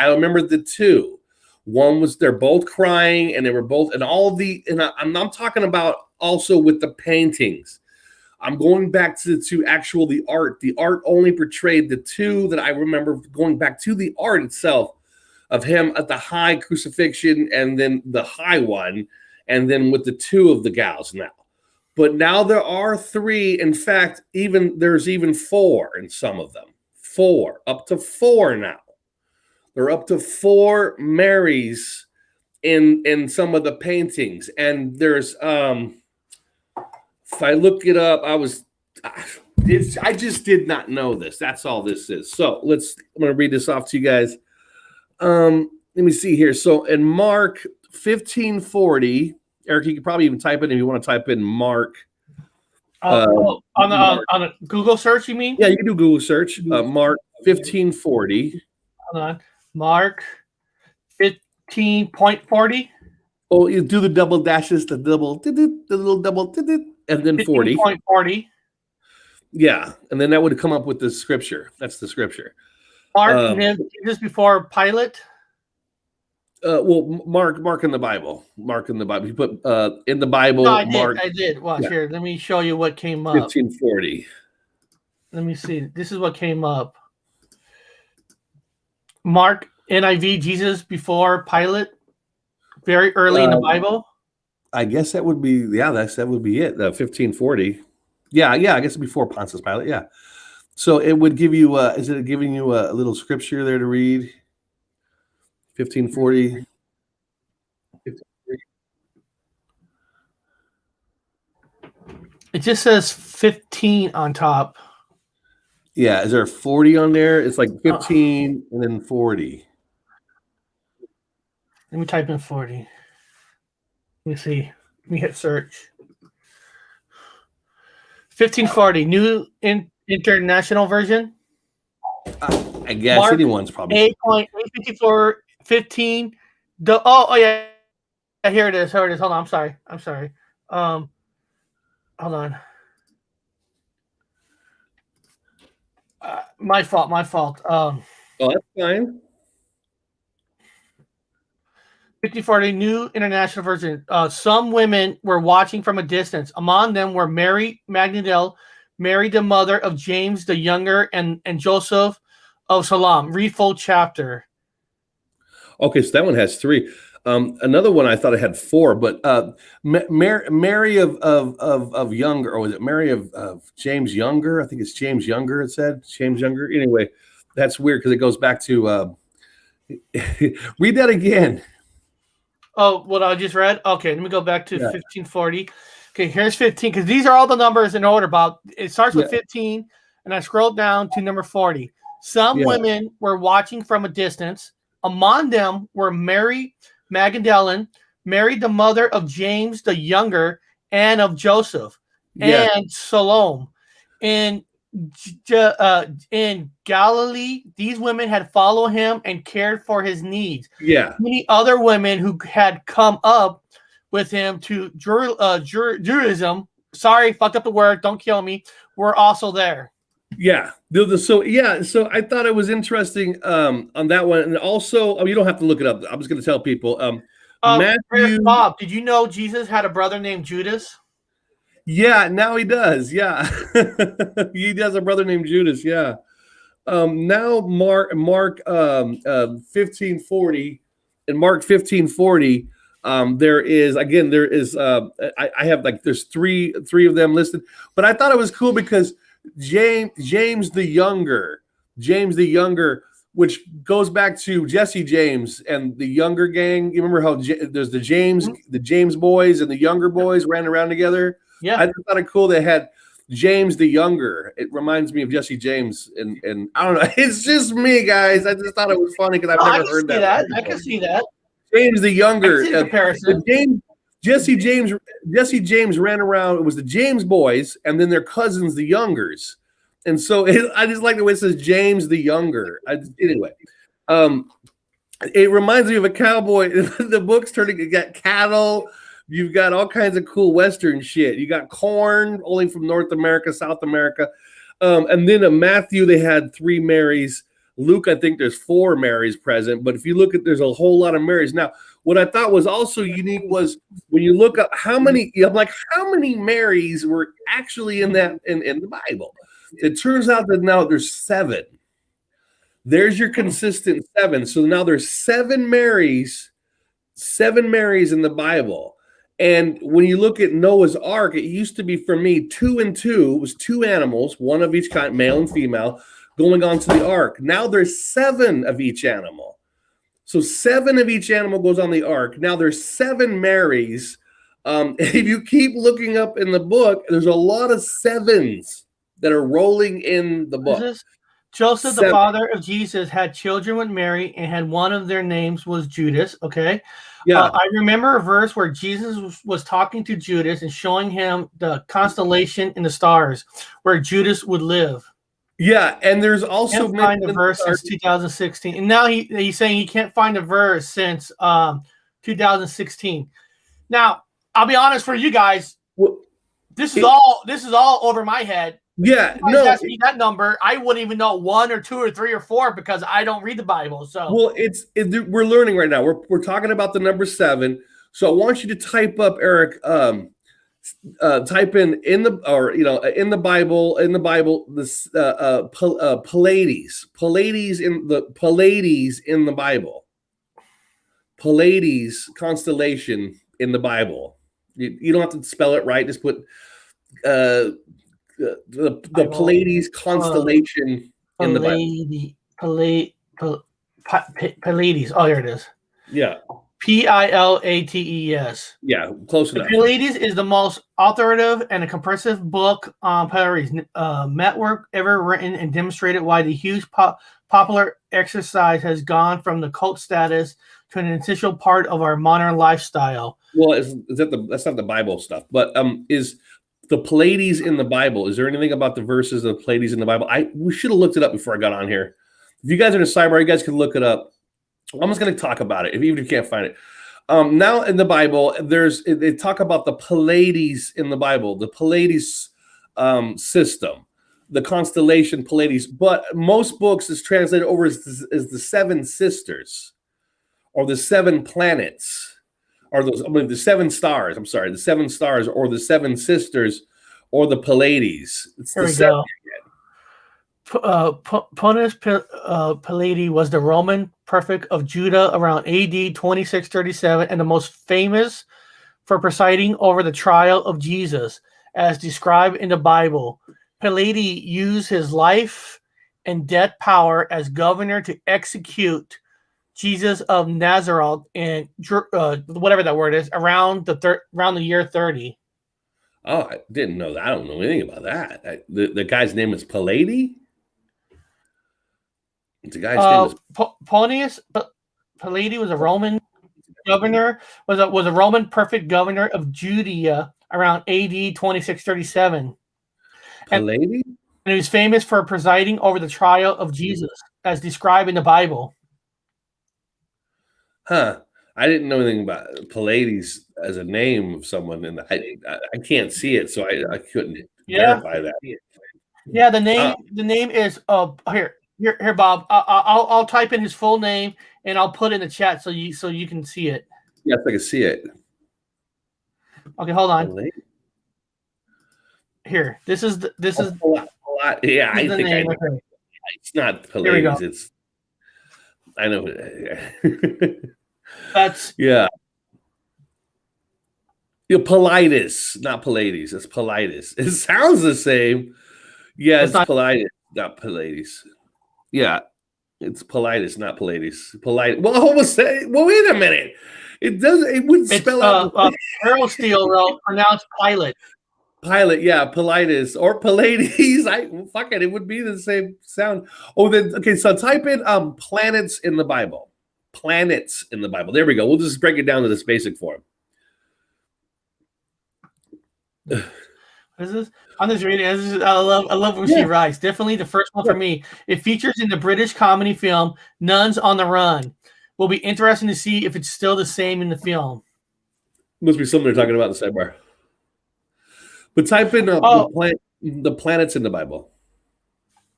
B: remember the 2. One was they're both crying, and they were both, and all the, and I'm talking about also with the paintings. I'm going back to actual the art. The art only portrayed the 2 that I remember, going back to the art itself of him at the high crucifixion, and then the high one, and then with the 2 of the gals now. But now there are 3. In fact, there's even 4 in some of them. 4, up to 4 now. There are up to 4 Marys in some of the paintings. And there's if I look it up, I just did not know this. That's all this is. So I'm gonna read this off to you guys. Let me see here. So in Mark 1540, Eric, you could probably even type it if you want to type in Mark.
A: On a Google search, you mean?
B: Yeah, you can do Google search. Mark 1540.
A: Hold on. Mark 15.40.
B: Oh, you do the double dashes, the little double, and then 40.
A: 15.40.
B: Yeah, and then that would come up with the scripture. That's the scripture.
A: Mark named Jesus before Pilate.
B: Well, Mark in the Bible. Mark in the Bible. You put in the Bible.
A: No, I
B: Mark.
A: did. Watch here. Let me show you what came up.
B: 1540.
A: Let me see. This is what came up. Mark NIV, Jesus before Pilate. Very early in the Bible.
B: I guess that would be, that would be it. 1540. Yeah, I guess before Pontius Pilate. Yeah. So it would give you, is it giving you a little scripture there to read? 1540.
A: It just says 15 on top.
B: Yeah, is there 40 on there? It's like 15 and then 40.
A: Let me type in 40. Let me see. Let me hit search. 1540, New International Version.
B: I guess Mark, anyone's probably
A: 8.854 15. Oh yeah. Here it is. Hold on. I'm sorry. Hold on. My fault.
B: Oh, that's fine.
A: 1540, New International Version. Some women were watching from a distance. Among them were Mary Magdalene, Mary the mother of James the Younger, and Joseph of Salem. Read full chapter. Okay,
B: so that one has 3. Another one I thought it had 4, but Mary of Younger, or was it Mary of James Younger? I think it's James Younger. It said James Younger. Anyway, that's weird because it goes back to read that again.
A: Oh, what I just read? Okay, let me go back to 1540. Okay, here's 15, because these are all the numbers in order. It starts with 15, and I scrolled down to number 40. Some women were watching from a distance. Among them were Mary Magdalene, Mary the mother of James the Younger, and of Joseph, and Salome. In Galilee, these women had followed him and cared for his needs.
B: Yeah.
A: Many other women who had come up with him to Judaism, sorry, fucked up the word, don't kill me, were also there.
B: Yeah. So I thought it was interesting on that one. And also, you don't have to look it up. I'm just going to tell people.
A: Matthew, Bob, did you know Jesus had a brother named Judas?
B: Yeah, now he does. Yeah, he has a brother named Judas. Yeah. Now Mark 1540 and Mark 1540. There is I have like there's three of them listed, but I thought it was cool because James the Younger, which goes back to Jesse James and the Younger gang. You remember how there's the James boys and the Younger boys ran around together?
A: Yeah.
B: I thought it cool they had James the Younger. It reminds me of Jesse James, and I don't know. It's just me, guys. I just thought it was funny because I've never heard that.
A: I can see that.
B: James the Younger.
A: Comparison.
B: Jesse James ran around. It was the James boys, and then their cousins, the Youngers. And so I just like the way it says James the Younger. Anyway, it reminds me of a cowboy. The book's turning. You got cattle. You've got all kinds of cool Western shit. You got corn, only from North America, South America. And then in Matthew, they had 3 Marys. Luke, I think there's 4 Marys present. But if you look at, there's a whole lot of Marys. Now, what I thought was also unique was when you look up how many Marys were actually in the Bible. It turns out that now there's 7. There's your consistent 7. So now there's 7 Marys in the Bible. And when you look at Noah's Ark, it used to be for me 2 and 2. It was 2 animals, one of each kind, male and female, going onto the ark. Now there's 7 of each animal. So 7 of each animal goes on the ark. Now there's 7 Marys. If you keep looking up in the book, there's a lot of 7s that are rolling in the book.
A: Joseph, the father of Jesus, had children with Mary, and had one of their names was Judas. Okay. Yeah. I remember a verse where Jesus was talking to Judas and showing him the constellation in the stars where Judas would live.
B: Yeah, and there's also
A: can't find the verse since 2016, and now he's saying he can't find a verse since 2016. Now, I'll be honest for you guys, this is all over my head.
B: Yeah,
A: no. Ask me that number, I wouldn't even know 1 or 2 or 3 or 4 because I don't read the Bible. So,
B: well, we're learning right now. We're talking about the number 7. So I want you to type up, Eric. Type in the Bible this Pleiades in the Bible. Pleiades constellation in the Bible. You don't have to spell it right. Just put the Pleiades constellation in the Bible.
A: Pleiades. Oh, here it is.
B: Yeah.
A: Pilates.
B: Yeah, close enough.
A: Pleiades is the most authoritative and a comprehensive book on Pleiades network ever written, and demonstrated why the huge popular exercise has gone from the cult status to an essential part of our modern lifestyle.
B: Well, that's not the Bible stuff, but is the Pleiades in the Bible? Is there anything about the verses of the Pleiades in the Bible? We should have looked it up before I got on here. If you guys are in a sidebar, you guys can look it up. I'm just going to talk about it, even if you can't find it. Now in the Bible, they talk about the Pleiades in the Bible, the Pleiades system, the constellation Pleiades. But most books is translated over as the 7 sisters, or the 7 planets, or the 7 stars. I'm sorry, the 7 stars, or the 7 sisters, or the Pleiades. It's
A: there we go. Pontius Palladi was the Roman prefect of Judah around AD 2637 and the most famous for presiding over the trial of Jesus, as described in the Bible. Palladi used his life and death power as governor to execute Jesus of Nazareth in whatever that word is around the year 30.
B: Oh, I didn't know that. I don't know anything about that. The guy's name is Palladi. The guy's name is
A: Pontius Palladi was a Roman governor, was a Roman perfect governor of Judea around AD 2637.
B: Palladi?
A: And he was famous for presiding over the trial of Jesus, as described in the Bible.
B: Huh. I didn't know anything about Pallades as a name of someone, and I can't see it, so I couldn't verify that.
A: Yeah, the name is Here, Bob. I'll type in his full name and I'll put it in the chat so you can see it.
B: Yes, I can see it.
A: Okay, hold on. Here, this is the, this is
B: yeah,
A: this is
B: I
A: the
B: think I
A: name.
B: know.
A: Okay.
B: It's not
A: Here we go.
B: Pleiades. It's I know.
A: That's
B: Yeah. Pleiades, not Pleiades. It's Pleiades. It sounds the same. Yeah,
A: that's
B: it's
A: not.
B: Pleiades, not Pleiades. Yeah, it's Pleiades, not Pleiades. Pleiades. Well, I almost say. Well, wait a minute. It doesn't. It wouldn't
A: It's
B: spell out
A: Harold Steele wrote pronounced pilot.
B: pilot. Yeah, Pleiades or Pleiades. Fuck it. It would be the same sound. Oh, then okay. So type in planets in the Bible. Planets in the Bible. There we go. We'll just break it down to this basic form.
A: What is this? I'm just reading. I love when she writes. Definitely the first one for me. It features in the British comedy film Nuns on the Run. Will be interesting to see if it's still the same in the film.
B: Must be something they're talking about in the sidebar. But type in the planets in the Bible.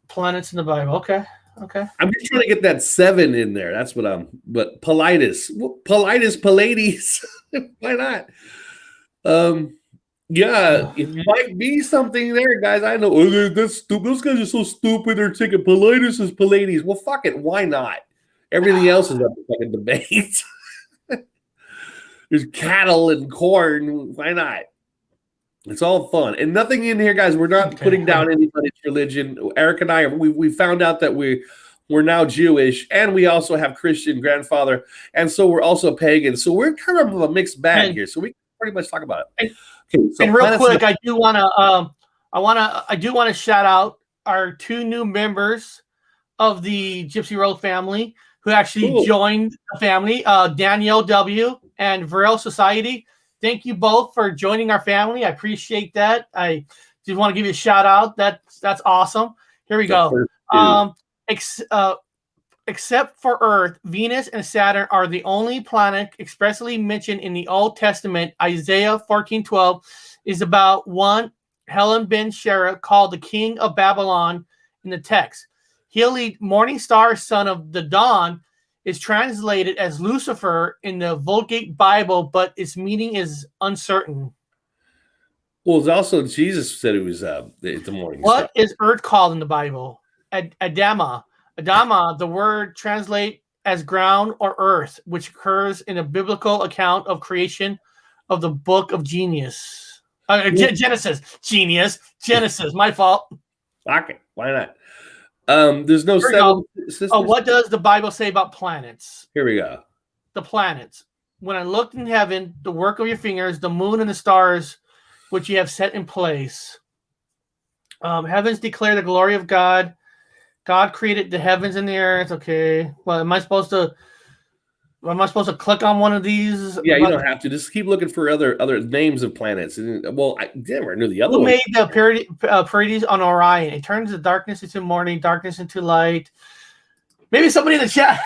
A: Planets in the Bible. Okay. Okay.
B: I'm just trying to get that 7 in there. That's what I'm. But Pleiades, Pleiades. Why not? Yeah, it might be something there, guys. I know. Oh, that's stupid. Those guys are so stupid. They're taking Pleiades as Pleiades. Well, fuck it. Why not? Everything else is up to fucking debate. There's cattle and corn. Why not? It's all fun. And nothing in here, guys. We're not putting down anybody's religion. Eric and I, we found out that we're now Jewish, and we also have Christian grandfather, and so we're also pagan. So we're kind of a mixed bag here. So we can pretty much talk about it. Okay, so
A: and real quick, I do want to shout out our 2 new members of the Gypsy Road family who actually joined the family, Danielle W. and Vril Society. Thank you both for joining our family. I appreciate that. I just want to give you a shout out. That's awesome. Here we go. Except for Earth, Venus and Saturn are the only planet expressly mentioned in the Old Testament. Isaiah 14:12 is about one Helen ben Shera called the king of Babylon in the text. Healy, morning star, son of the dawn, is translated as Lucifer in the Vulgate Bible, but its meaning is uncertain.
B: Well, it's also Jesus said it was the morning star.
A: What is Earth called in the Bible? Adama. Adama, the word translate as ground or earth, which occurs in a biblical account of creation of the book of Genesis. Genesis. My fault.
B: Okay, why not? There's no 7 sisters.
A: What does the Bible say about planets?
B: Here we go.
A: The planets. When I looked in heaven, the work of your fingers, the moon and the stars, which you have set in place. Heavens declare the glory of God. God created the heavens and the earth. Okay. Well, am I supposed to click on one of these?
B: Yeah, you don't have to. Just keep looking for other names of planets. Well, I never knew the other one.
A: Who made the Pleiades on Orion? It turns the darkness into morning, darkness into light. Maybe somebody in the chat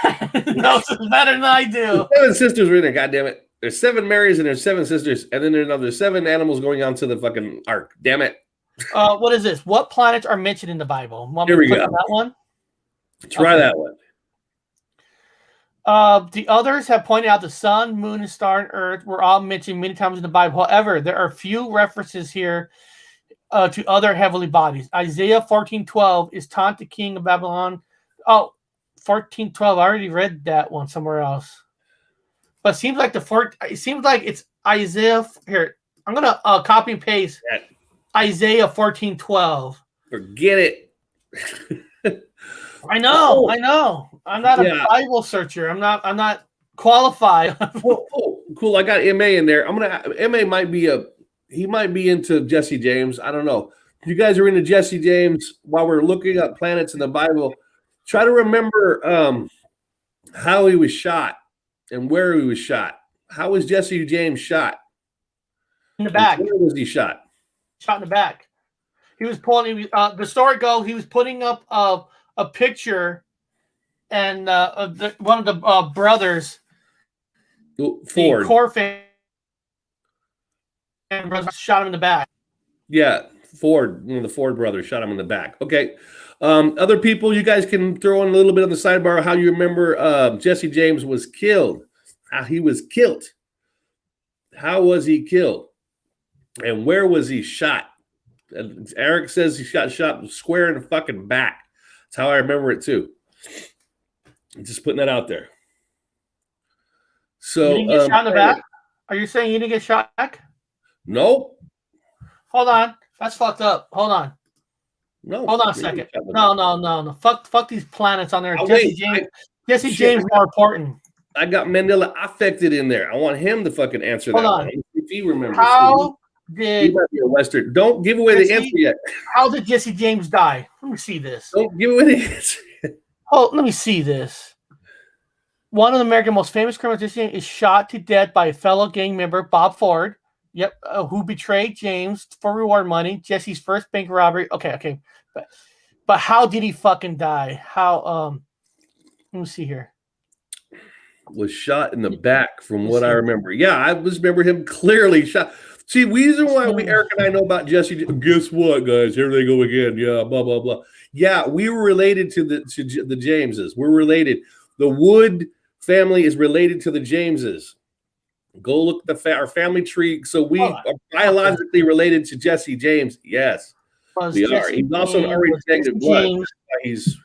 A: knows this better than I do.
B: 7 sisters were in there. God damn it! There's 7 Marys and there's 7 sisters, and then there's another 7 animals going onto the fucking ark. Damn it!
A: What is this? What planets are mentioned in the Bible?
B: Here we go.
A: That one.
B: Try that one.
A: The others have pointed out the sun, moon, and star, and earth were all mentioned many times in the Bible. However, there are few references here to other heavenly bodies. Isaiah 14:12 is taunt the king of Babylon. Oh, 14:12. I already read that one somewhere else. But it seems like it's Isaiah. Here, I'm gonna copy and paste Isaiah 14:12.
B: Forget it.
A: I know. I'm not a Bible searcher. I'm not qualified.
B: Cool. I got MA in there. MA might be into Jesse James. I don't know. If you guys are into Jesse James, while we're looking up planets in the Bible, try to remember how he was shot and where he was shot. How was Jesse James shot?
A: In the back.
B: Where was he shot?
A: Shot in the back. He was pulling. The story goes he was putting up a picture, and one of the brothers,
B: Ford,
A: the core fan, shot him in the back.
B: Yeah, Ford, one of the Ford brothers shot him in the back. Okay. Other people, you guys can throw in a little bit on the sidebar how you remember Jesse James was killed. How he was killed. How was he killed? And where was he shot? And Eric says he got shot square in the fucking back. That's how I remember it too. Just putting that out there. So
A: you didn't get shot in the back? Are you saying you didn't get shot back?
B: Nope.
A: Hold on. That's fucked up. Hold on.
B: No.
A: Hold on a second. No. Fuck these planets on there. Jesse James is more important.
B: I got Mandela affected in there. I want him to fucking answer that one. If he remembers.
A: How did...
B: He might be a Western. Don't give away the answer yet.
A: How did Jesse James die? Let me see this.
B: Don't give away the answer yet.
A: Oh, let me see this. One of America's most famous criminals is shot to death by a fellow gang member, Bob Ford. Yep, who betrayed James for reward money. Jesse's first bank robbery. Okay. But how did he fucking die? How let me see here.
B: Was shot in the back from what I remember. Yeah, I remember him clearly shot. See, the reason why Eric and I know about Jesse, guess what, guys? Here they go again. Yeah, blah, blah, blah. Yeah, we were related to the Jameses. We're related. The Wood family is related to the Jameses. Go look at our family tree. So we are biologically related to Jesse James. Yes, we are. He's also an already negative blood. He's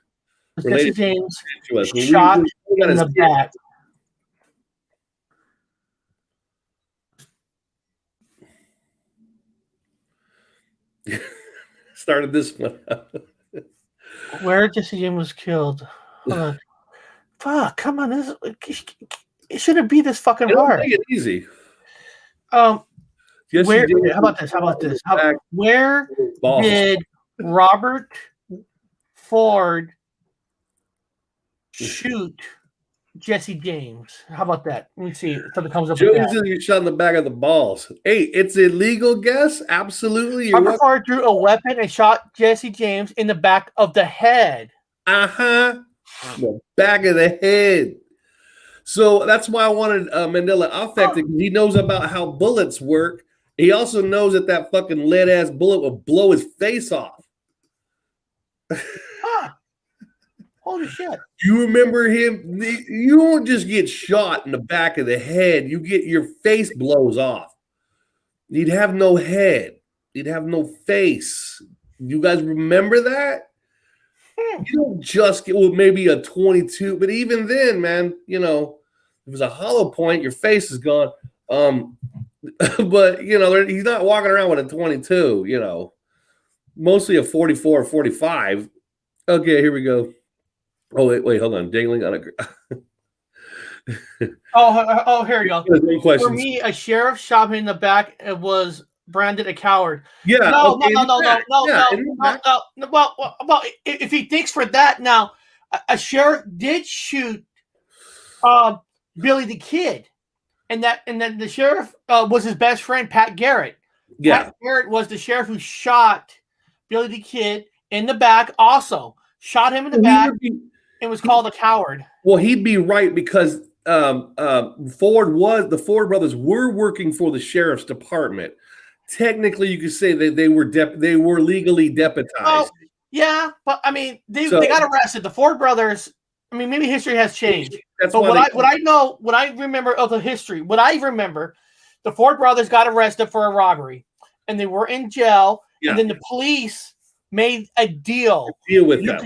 B: related
A: James
B: to us.
A: Shot in the back.
B: Started this one.
A: Where Jesse James was killed. Hold on. Fuck, come on. It shouldn't be this fucking hard.
B: Make it easy.
A: How about this? Where did Robert Ford shoot Jesse James? How about that? Let me see if something comes up.
B: You shot in the back of the balls. Hey, it's a legal guess. Absolutely.
A: Robert Ford drew a weapon and shot Jesse James in the back of the head.
B: The back of the head. So that's why I wanted Mandela affected, because he knows about how bullets work. He also knows that fucking lead ass bullet will blow his face off.
A: Holy shit.
B: You remember him? You don't just get shot in the back of the head. You get your face blows off. He'd have no head. He'd have no face. You guys remember that? You don't just get maybe a 22, but even then, man, if it was a hollow point, your face is gone. But he's not walking around with a 22. Mostly a 44 or 45. Okay, here we go. Oh wait, hold on. Dangling on a.
A: Here we go. For me, a sheriff shot me in the back and was branded a coward.
B: Yeah.
A: No. Well, if he thinks for that, now a sheriff did shoot Billy the Kid, and then the sheriff was his best friend, Pat Garrett.
B: Yeah.
A: Pat Garrett was the sheriff who shot Billy the Kid in the back. Also shot him in the back and was called a coward.
B: Well, he'd be right, because the Ford brothers were working for the sheriff's department. Technically, you could say that they were legally deputized.
A: Oh, yeah, but I mean, they got arrested. The Ford brothers. I mean, maybe history has changed. But what I remember of the history, the Ford brothers got arrested for a robbery, and they were in jail. Yeah. And then the police made a deal.
B: With them.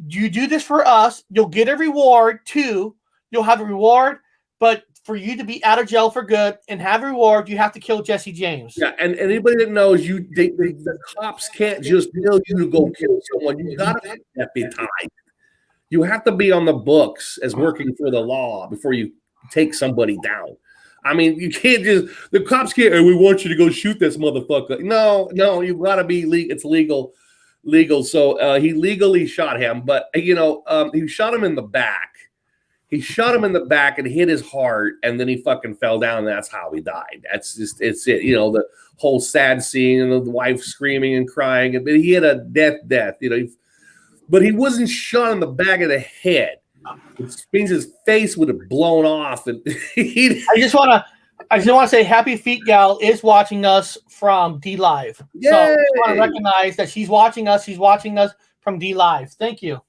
A: You do this for us, you'll get a reward too. You'll have a reward, but for you to be out of jail for good and have a reward, you have to kill Jesse James.
B: Yeah, and anybody that knows the cops can't just tell you to go kill someone. You got to be deputized. You have to be on the books as working for the law before you take somebody down. I mean, you can't the cops can't, we want you to go shoot this motherfucker. No, you got to be it's legal. So he legally shot him, but he shot him in the back. He shot him in the back and hit his heart, and then he fucking fell down. And that's how he died. It's it. The whole sad scene and the wife screaming and crying. But he had a death. But he wasn't shot in the back of the head, which means his face would have blown off. And
A: I just want to say Happy Feet Gal is watching us from D Live.
B: Yay!
A: So I want to recognize that she's watching us. She's watching us from D Live. Thank you.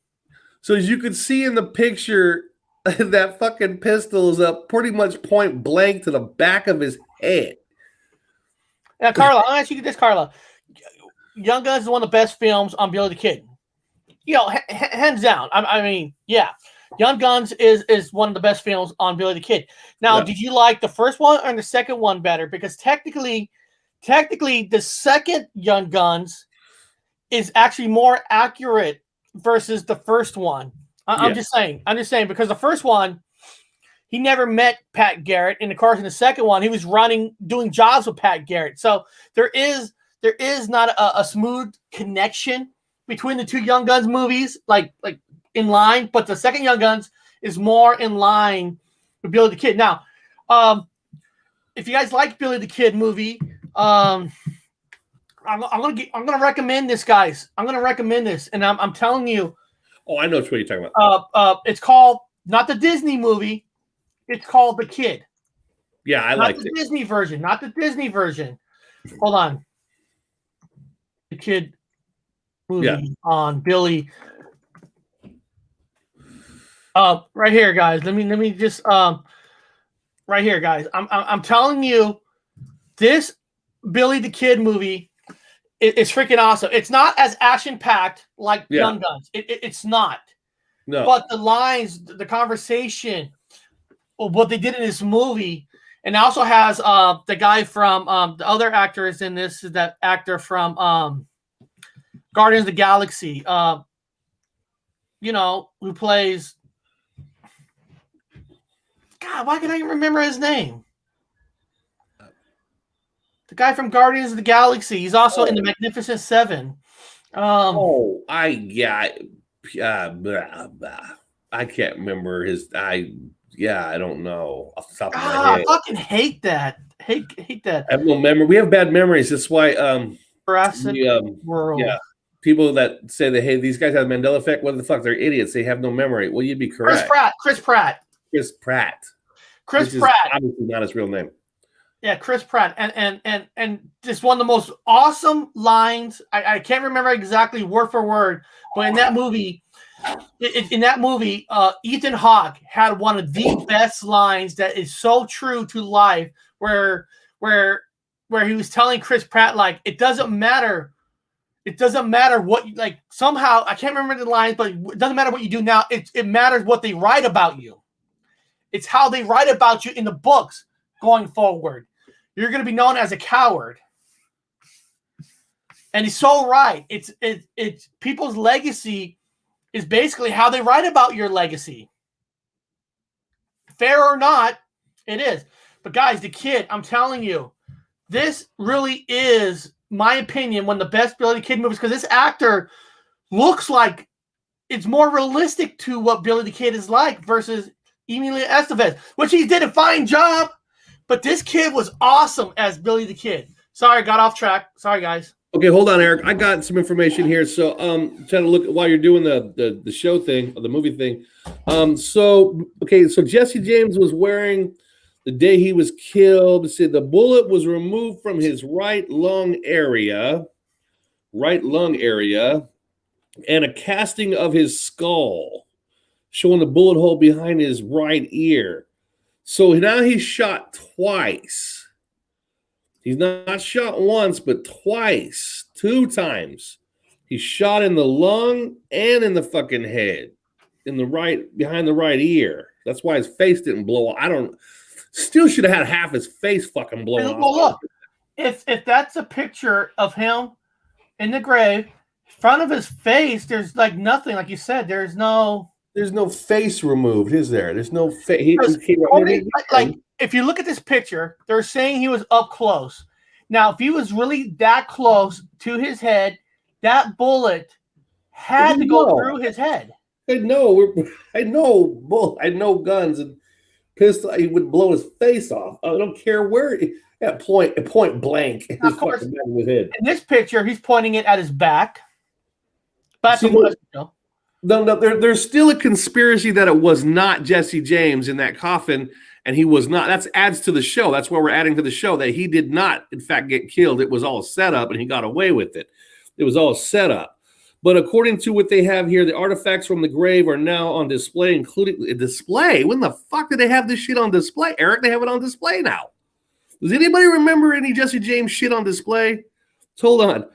B: So as you can see in the picture, that fucking pistol is up pretty much point blank to the back of his head.
A: Now, Carla, I'll ask you this, Carla. Young Guns is one of the best films on Billy the Kid. You know, hands down. I mean, yeah. Young Guns is one of the best films on Billy the Kid. Now, did you like the first one or the second one better? Because technically, the second Young Guns is actually more accurate versus the first one. I'm just saying because the first one, he never met Pat Garrett, and of course in the second one, he was doing jobs with Pat Garrett. So there is not a smooth connection between the two Young Guns movies, like in line, but the second Young Guns is more in line with Billy the Kid. Now, if you guys like Billy the Kid movie, I'm gonna recommend this, guys. I'm gonna recommend this, and I'm telling you.
B: Oh, I know what you're talking about.
A: It's called not the Disney movie. It's called The Kid.
B: Yeah, I like
A: the Disney version. Not the Disney version. Hold on. The Kid movie on Billy. Right here, guys. Let me just right here, guys. I'm telling you, this Billy the Kid movie is freaking awesome. It's not as action packed like Young Guns. It's not. No. But the lines, the conversation, what they did in this movie, and it also has the guy from the other actors in this is that actor from Guardians of the Galaxy. You know, who plays. God, why can I even remember his name? The guy from Guardians of the Galaxy. He's also in the Magnificent Seven.
B: I can't remember his. I don't know. Off the top of my head.
A: I fucking hate that. Hate that.
B: I have no memory. We have bad memories. That's why.
A: World.
B: Yeah. People that say that, hey, these guys have Mandela effect. What the fuck? They're idiots. They have no memory. Well, you'd be correct.
A: Chris Pratt.
B: Obviously not his real name.
A: Yeah, Chris Pratt, and just one of the most awesome lines. I can't remember exactly word for word, but in that movie, Ethan Hawke had one of the best lines that is so true to life, where he was telling Chris Pratt, like, it doesn't matter what you, like, somehow I can't remember the lines, but it doesn't matter what you do now. It matters what they write about you. It's how they write about you in the books going forward. You're going to be known as a coward. And he's so right. It's people's legacy is basically how they write about your legacy. Fair or not, it is. But guys, The Kid, I'm telling you, this really is, my opinion, one of the best Billy the Kid movies, because this actor looks like it's more realistic to what Billy the Kid is like versus Emilio Estevez, which he did a fine job, but this kid was awesome as Billy the Kid. Sorry, got off track. Sorry, guys.
B: Okay, hold on, Eric. I got some information here. So, trying to look while you're doing the show thing or the movie thing. So Jesse James was wearing the day he was killed. Let's see, the bullet was removed from his right lung area, and a casting of his skull, showing the bullet hole behind his right ear. So now he's shot twice. He's not shot once, but twice, 2 times. He's shot in the lung and in the fucking head, behind the right ear. That's why his face didn't blow off. Still should have had half his face fucking blown off.
A: Well, look, if that's a picture of him in the grave, front of his face, there's like nothing. Like you said, there's no
B: face removed, is there? There's no face.
A: Like, if you look at this picture, they're saying he was up close. Now, if he was really that close to his head, that bullet had to go through his head.
B: I know guns and pistol. He would blow his face off. I don't care where. At point blank.
A: Of course, in this picture, he's pointing it at his back. But
B: No, there's still a conspiracy that it was not Jesse James in that coffin, and he was not. That adds to the show. That's why we're adding to the show that he did not, in fact, get killed. It was all set up, and he got away with it. It was all set up. But according to what they have here, the artifacts from the grave are now on display, including a display. When the fuck did they have this shit on display, Eric? They have it on display now. Does anybody remember any Jesse James shit on display? Hold on.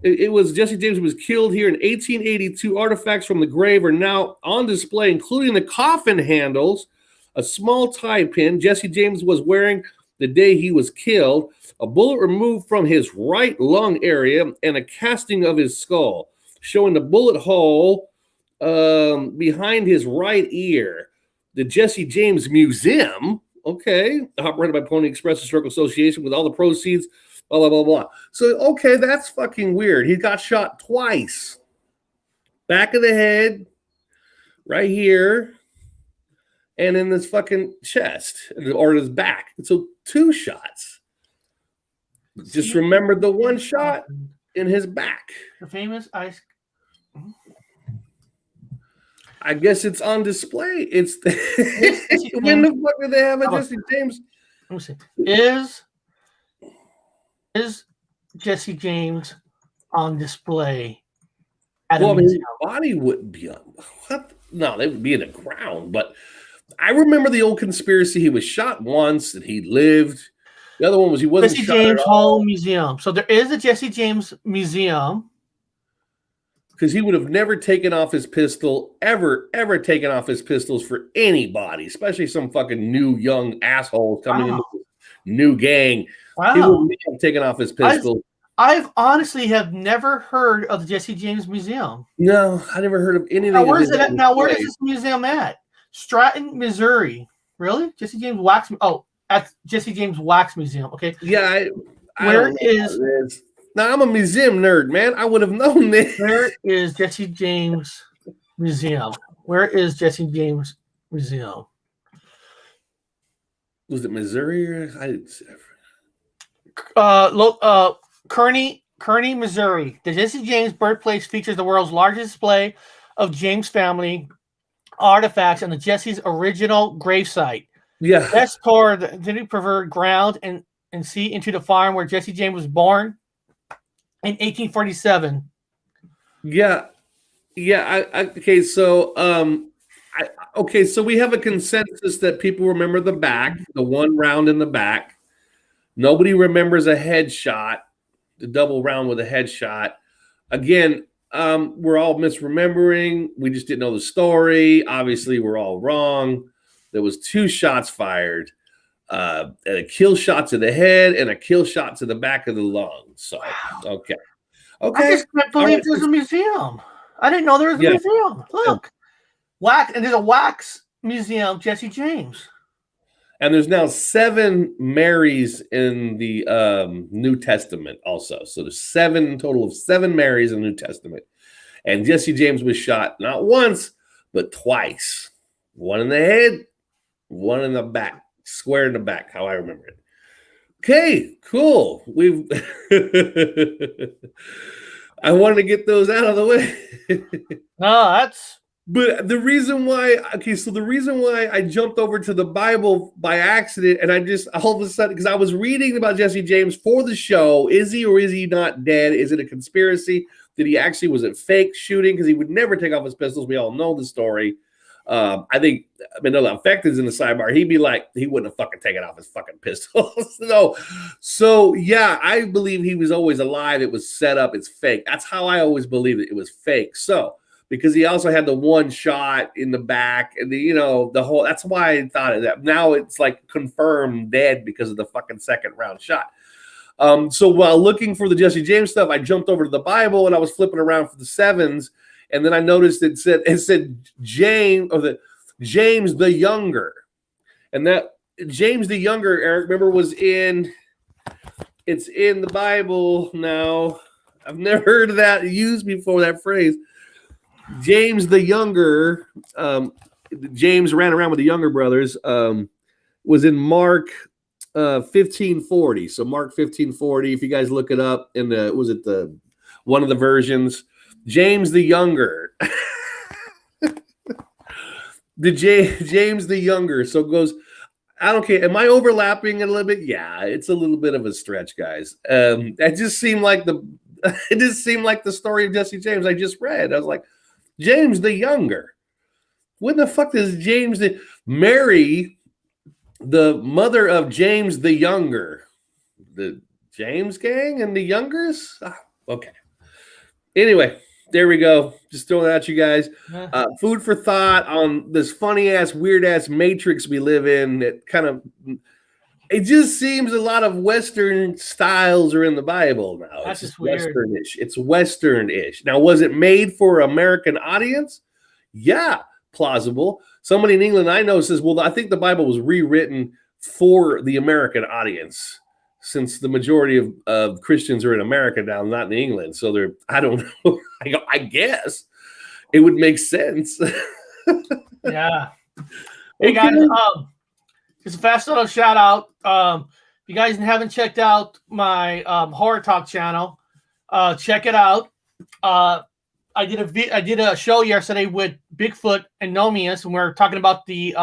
B: It was Jesse James was killed here in 1882. Artifacts from the grave are now on display, including the coffin handles, a small tie pin Jesse James was wearing the day he was killed, a bullet removed from his right lung area, and a casting of his skull, showing the bullet hole behind his right ear. The Jesse James Museum, okay, operated by Pony Express Historical Association, with all the proceeds, blah, blah, blah, blah. So, okay, that's fucking weird. He got shot twice. Back of the head, right here, and in his fucking chest, or his back. So 2 shots. Just remember the one shot in his back.
A: The famous ice.
B: I guess it's on display. It's when the fuck do they have a Jesse James?
A: Let me see. Is Jesse James on display at a museum?
B: His body wouldn't be on. What? No, they would be in the ground. But I remember the old conspiracy. He was shot once and he lived. The other one was he wasn't
A: Jesse
B: shot
A: James
B: at all.
A: Home Museum. So there is a Jesse James Museum.
B: Because he would have never taken off his pistol, ever taken off his pistols for anybody, especially some fucking new young asshole coming into this new gang.
A: Wow.
B: He would have taken off his pistol.
A: I've honestly have never heard of the Jesse James Museum.
B: No, I never heard of anything.
A: Now, where is it at? Now, where is this museum at? Stratton, Missouri. Really? Jesse James Wax. Oh, at Jesse James Wax Museum. Okay.
B: Yeah.
A: Where is?
B: Now, I'm a museum nerd, man. I would have known this.
A: Where is Jesse James Museum? Where is Jesse James Museum?
B: Was it Missouri or
A: Kearney, Missouri. The Jesse James birthplace features the world's largest display of James family artifacts on the Jesse's original gravesite.
B: Yeah.
A: Let's tour the preferred ground and see into the farm where Jesse James was born in 1847.
B: Yeah. Okay. So, so we have a consensus that people remember the back, the one round in the back. Nobody remembers a headshot, the double round with a headshot. Again, we're all misremembering. We just didn't know the story. Obviously, we're all wrong. There was 2 shots fired, and a kill shot to the head and a kill shot to the back of the lung. So, okay.
A: I just can't believe there's a museum. I didn't know there was a museum. Look, wax, and there's a wax museum, Jesse James.
B: And there's now 7 Marys in the New Testament also. So there's 7 total of 7 Marys in the New Testament. And Jesse James was shot not once, but twice. One in the head, one in the back, square in the back, how I remember it. Okay, cool. I wanted to get those out of the way. But the reason why, I jumped over to the Bible by accident, and I just all of a sudden, because I was reading about Jesse James for the show, is he or is he not dead? Is it a conspiracy? Was it fake shooting? Because he would never take off his pistols. We all know the story. The effect is in the sidebar. He'd be like, he wouldn't have fucking taken off his fucking pistols. No. So, yeah, I believe he was always alive. It was set up. It's fake. That's how I always believed it. It was fake. So, because he also had the one shot in the back and the whole, that's why I thought of that. Now it's like confirmed dead because of the fucking second round shot. So while looking for the Jesse James stuff, I jumped over to the Bible and I was flipping around for the 7s. And then I noticed it said James the Younger. And that James the Younger, Eric, remember it's in the Bible now. I've never heard of that used before, that phrase. James the Younger, James ran around with the younger brothers, was in Mark 1540. So Mark 1540, if you guys look it up in one of the versions, James the Younger. James the Younger. So it goes, I don't care. Am I overlapping it a little bit? Yeah, it's a little bit of a stretch, guys. It just seemed like the story of Jesse James I just read. I was like, James the Younger. When the fuck does Mary, the mother of James the Younger, the James gang and the Youngers? Okay. Anyway, there we go. Just throwing that at you guys.
A: Yeah.
B: Food for thought on this funny ass, weird ass matrix we live in. That kind of, it just seems a lot of Western styles are in the Bible now.
A: That's
B: It's
A: just weird.
B: Western-ish. It's Western-ish. Now, was it made for an American audience? Yeah, plausible. Somebody in England I know says, well, I think the Bible was rewritten for the American audience, since the majority of Christians are in America now, not in England. So they're, I don't know. I guess it would make sense.
A: Yeah. Hey guys, just a fast little shout out. If you guys haven't checked out my horror talk channel, check it out. I did a show yesterday with Bigfoot and Nomius, and we were talking about the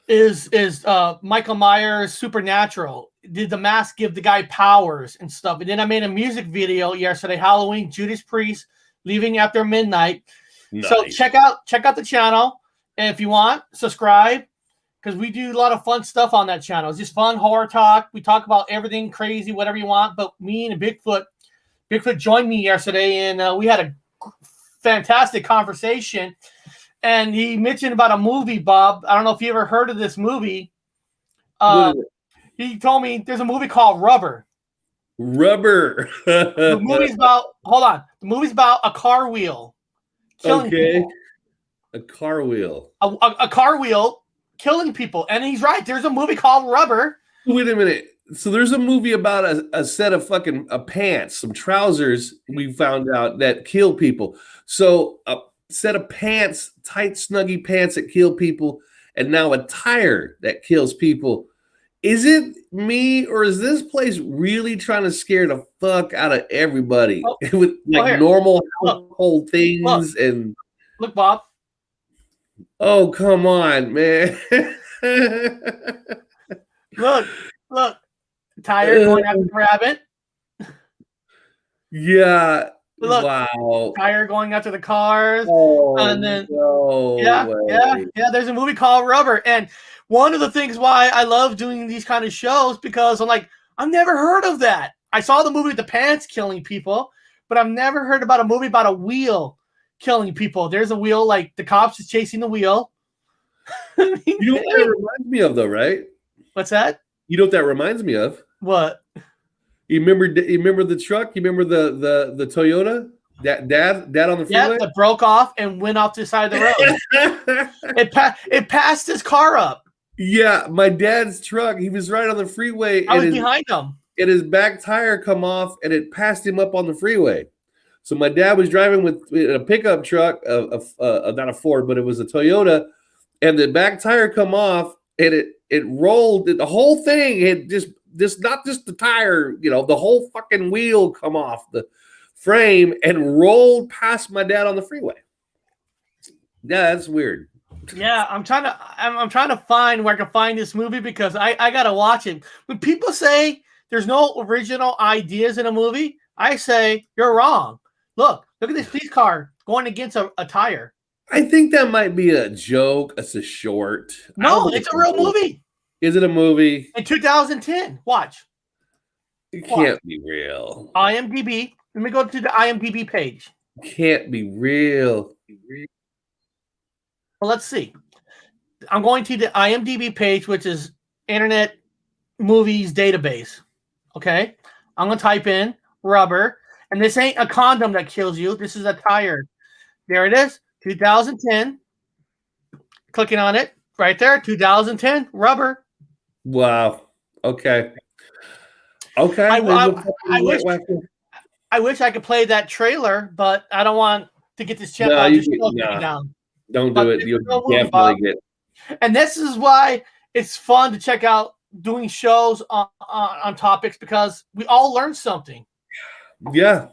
A: is Michael Myers supernatural? Did the mask give the guy powers and stuff? And then I made a music video yesterday, Halloween, Judas Priest, Leaving After Midnight. Nice. So check out the channel, and if you want, subscribe, because we do a lot of fun stuff on that channel. It's just fun horror talk. We talk about everything crazy, whatever you want. But me and Bigfoot joined me yesterday, and we had a fantastic conversation. And he mentioned about a movie, Bob. I don't know if you ever heard of this movie. He told me there's a movie called Rubber.
B: Rubber.
A: The movie's about, hold on. The movie's about a car wheel killing people.
B: A car wheel.
A: A car wheel killing people. And he's right. There's a movie called Rubber.
B: Wait a minute. So there's a movie about a set of fucking pants, some trousers we found out that kill people. So set of pants, tight, snuggy pants that kill people, and now a tire that kills people. Is it me, or is this place really trying to scare the fuck out of everybody with like normal household things? And
A: look, Bob.
B: Oh, come on, man.
A: Look. Tire going after the rabbit.
B: Yeah.
A: Look,
B: wow.
A: Tire going after the cars. And then
B: way.
A: there's a movie called Rubber. And one of the things why I love doing these kind of shows, because I'm like, I've never heard of that. I saw the movie with the pants killing people, but I've never heard about a movie about a wheel killing people. There's a wheel, like the cops is chasing the wheel.
B: You know what that reminds me of, though, right?
A: What's that?
B: You know what that reminds me of? What? You remember the truck? You remember the Toyota? That dad on the freeway?
A: Yeah, that broke off and went off to the side of the road. It passed his car up.
B: Yeah, my dad's truck. He was right on the freeway.
A: I was behind him.
B: And his back tire come off, and it passed him up on the freeway. So my dad was driving with a pickup truck, not a Ford, but it was a Toyota, and the back tire come off, and it rolled. The whole thing had just not just the tire, the whole fucking wheel come off the frame and rolled past my dad on the freeway. Yeah, that's weird.
A: Yeah, I'm trying to find where I can find this movie, because I gotta watch it. When people say there's no original ideas in a movie, I say you're wrong. Look at this police car going against a tire.
B: I think that might be a joke. It's a short.
A: No, it's a real movie.
B: Is it a movie?
A: In 2010. Watch.
B: It can't be real.
A: IMDb. Let me go to the IMDb page.
B: Can't be real.
A: Well, let's see. I'm going to the IMDb page, which is Internet Movies Database. Okay? I'm going to type in Rubber. And this ain't a condom that kills you. This is a tire. There it is. 2010. Clicking on it. Right there. 2010. Rubber.
B: Wow. Okay.
A: I wish I could play that trailer, but I don't want to get this channel down.
B: Don't do it. You'll definitely get.
A: And this is why it's fun to check out doing shows on topics, because we all learn something.
B: Yeah.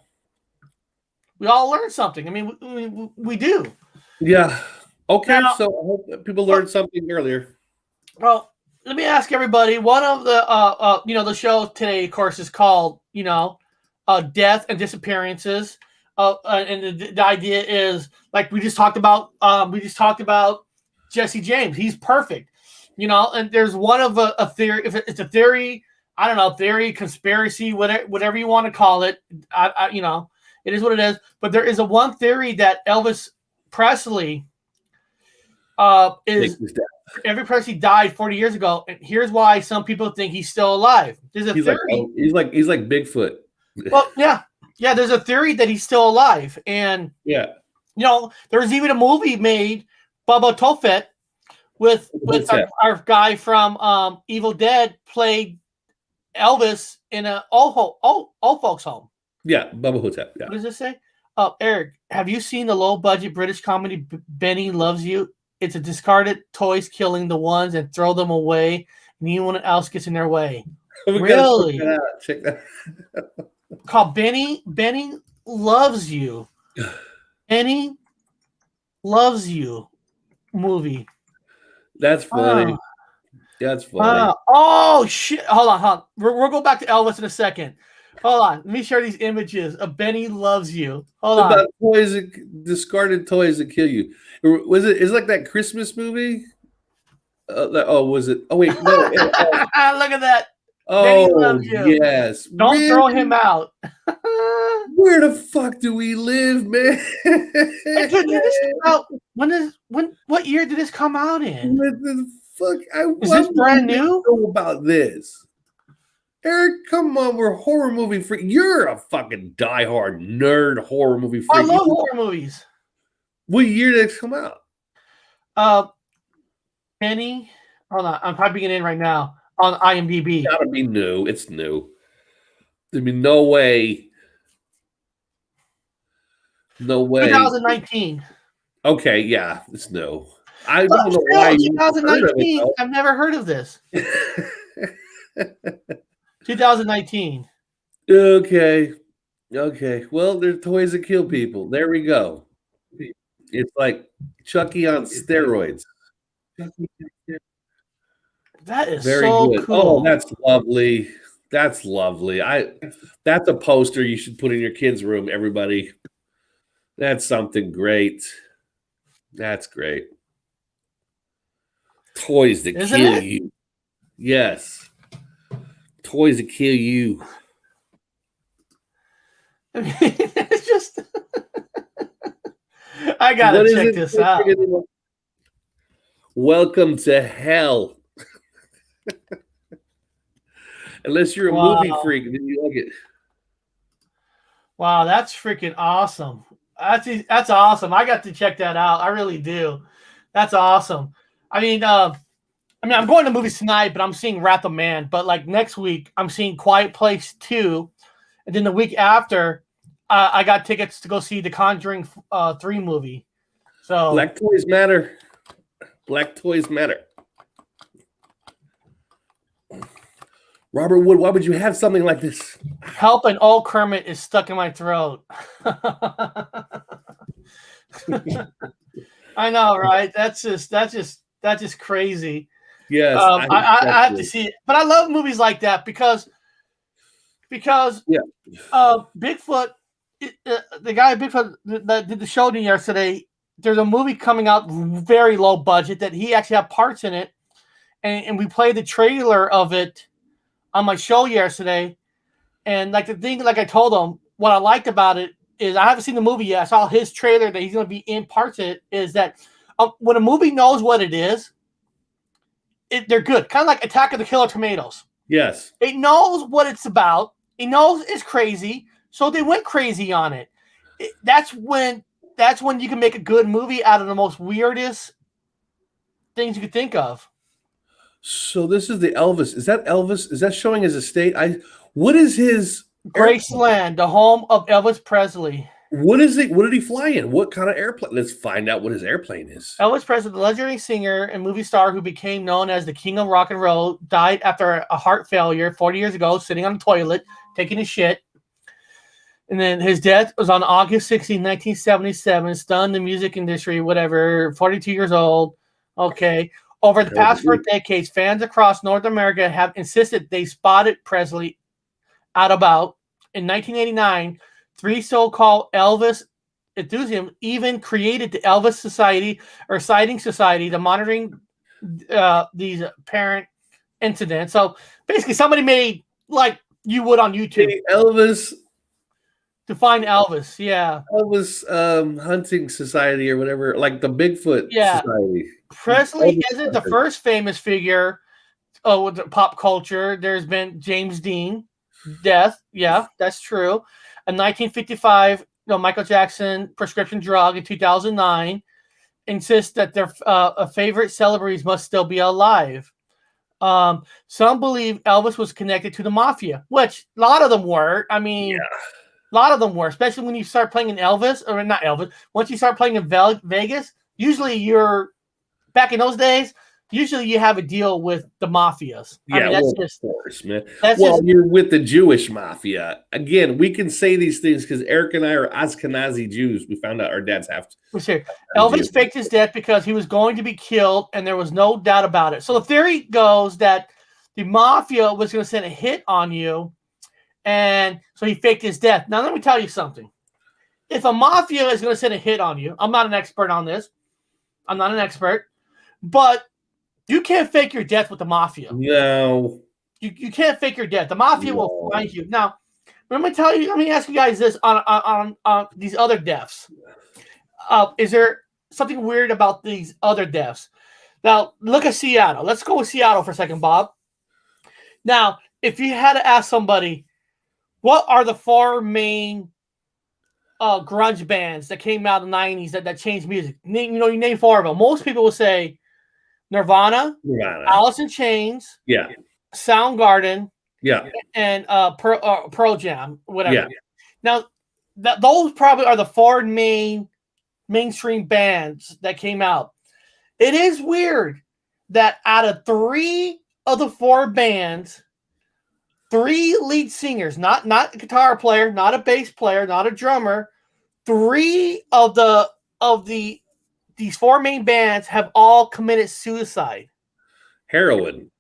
A: We all learn something. I mean, we do.
B: Yeah. Okay. Now, so I hope that people learned something earlier.
A: Well, let me ask everybody. One of the the show today, of course, is called Death and Disappearances. And the idea is, like we just talked about Jesse James. He's perfect, and there's one of a theory. If it's a theory I don't know, theory, conspiracy, whatever you want to call it. It is what it is. But there is a one theory that Elvis Presley Elvis Presley died 40 years ago, and here's why some people think he's still alive. There's a theory.
B: He's like Bigfoot.
A: Well, yeah. There's a theory that he's still alive, and there was even a movie made, Bubba Tofet, with our guy from Evil Dead played Elvis in an old folks home.
B: Yeah, Bubba Hotep. Yeah.
A: What does it say? Eric, have you seen the low-budget British comedy Benny Loves You? It's a discarded toys killing the ones and throw them away, and anyone else gets in their way. Really?
B: Check that out.
A: Called Benny Loves You. Benny Loves You movie.
B: That's funny. That's funny.
A: Oh shit! Hold on. We'll go back to Elvis in a second. Hold on. Let me share these images of Benny Loves You. Hold on.
B: About discarded toys that kill you. Was it? Is like that Christmas movie? Was it? Oh wait, no.
A: Look at that.
B: Oh yes.
A: Don't throw him out.
B: Where the fuck do we live, man?
A: What year did this come out in?
B: What the fuck?
A: Is this brand new?
B: Know about this, Eric? Come on, we're horror movie freak. You're a fucking diehard nerd horror movie freak.
A: I love horror movies.
B: What year did it come out?
A: Benny. Hold on, I'm typing it in right now on IMDb.
B: Gotta be new. It's new. There'd be no way. No way.
A: 2019.
B: Okay, yeah, it's new. I don't know why.
A: 2019. I've never heard of this. 2019.
B: Okay. Well, there's toys that kill people. There we go. It's like Chucky on steroids.
A: That is
B: very
A: so
B: good.
A: cool.
B: Oh, that's lovely. That's lovely. That's a poster you should put in your kid's room, everybody. That's something great. That's great. Toys that kill you. Yes. Toys that kill you.
A: I mean, it's just I gotta check this out.
B: Welcome to hell. Unless you're a movie freak, then you like it.
A: Wow, that's freaking awesome. That's awesome. I got to check that out. I really do. That's awesome. I mean, I'm going to movies tonight, but I'm seeing Wrath of Man. But like next week, I'm seeing Quiet Place 2. And then the week after, I got tickets to go see the Conjuring 3 movie. So
B: Black toys matter. Black toys matter. Robert Wood, why would you have something like this?
A: Help, an old Kermit is stuck in my throat. I know, right? That's just crazy.
B: Yes,
A: I have to see it, but I love movies like that because Bigfoot, the guy Bigfoot that did the show yesterday. There's a movie coming out, very low budget, that he actually had parts in it, and we played the trailer of it on my show yesterday. And like the thing, like I told him, what I liked about it is I haven't seen the movie yet. I saw his trailer that he's going to be in parts of it. Is that when a movie knows what it is, they're good. Kind of like Attack of the Killer Tomatoes.
B: Yes.
A: It knows what it's about. It knows it's crazy, so they went crazy on it. That's when you can make a good movie out of the most weirdest things you could think of.
B: So this is the Elvis. Is that Elvis? Is that showing his estate? What is his
A: Graceland, the home of Elvis Presley.
B: What is it? What did he fly in? What kind of airplane? Let's find out what his airplane is.
A: Elvis Presley, the legendary singer and movie star who became known as the King of Rock and Roll, died after a heart failure 40 years ago, sitting on the toilet, taking a shit. And then his death was on August 16, 1977. Stunned the music industry, whatever. 42 years old. Okay. Over the past 4 decades, fans across North America have insisted they spotted Presley out about. In 1989, 3 so-called Elvis enthusiasts even created the Elvis Society or Sighting Society, the monitoring these apparent incident. So basically, somebody made like you would on YouTube
B: Elvis
A: to find Elvis. Yeah,
B: Elvis hunting society or whatever, like the Bigfoot
A: yeah.
B: society.
A: Presley
B: Elvis
A: isn't the
B: hunter.
A: first famous figure with the pop culture. There's been James Dean death. Yeah, that's true. In 1955, Michael Jackson prescription drug. In 2009, insists that their favorite celebrities must still be alive. Some believe Elvis was connected to the Mafia, which a lot of them were. I mean, a lot of them were, especially when you start playing in Elvis, or not Elvis. Once you start playing in Vegas, usually you're back in those days. Usually you have a deal with the mafias.
B: Yeah,
A: I mean, that's
B: well,
A: just,
B: of course, man.
A: that's
B: Well,
A: just,
B: you're with the Jewish mafia. Again, we can say these things because Eric and I are Ashkenazi Jews. We found out our dads have to.
A: let's see. Elvis faked his death because he was going to be killed, and there was no doubt about it. So the theory goes that the mafia was going to send a hit on you, and so he faked his death. Now, let me tell you something. If a mafia is going to send a hit on you, I'm not an expert on this. I'm not an expert, but you can't fake your death with the mafia.
B: No.
A: You can't fake your death. The mafia will find you. Now, let me ask you guys this on these other deaths. Is there something weird about these other deaths? Now, look at Seattle. Let's go with Seattle for a second, Bob. Now, if you had to ask somebody, what are the 4 main grunge bands that came out in the 90s that changed music? You name 4 of them. Most people will say Nirvana, Alice in Chains, Soundgarden, and Pearl Jam, whatever.
B: Yeah.
A: Now, those probably are the 4 mainstream bands that came out. It is weird that out of 3 of the 4 bands, 3 lead singers, not a guitar player, not a bass player, not a drummer, 3 of these 4 main bands have all committed suicide.
B: Heroin.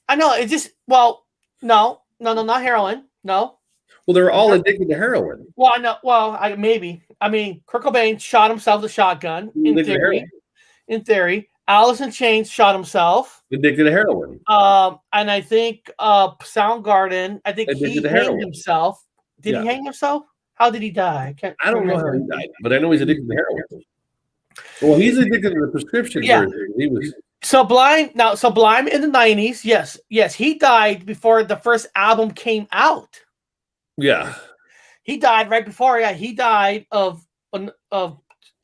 A: I know. It just, well, no, not heroin. No.
B: Well, they're all addicted to heroin.
A: Well, I know. Well, maybe. I mean, Kurt Cobain shot himself with a shotgun. In theory, Alice in Chains shot himself.
B: Addicted to heroin.
A: And I think Soundgarden. I think he hanged himself. Did he hang himself? How did he die?
B: I don't know how he died, but I know he's addicted to heroin. Well, he's addicted to the prescription version. He was
A: Sublime. Now, Sublime in the 90s. Yes, he died before the first album came out.
B: Yeah,
A: he died right before. Yeah, he died of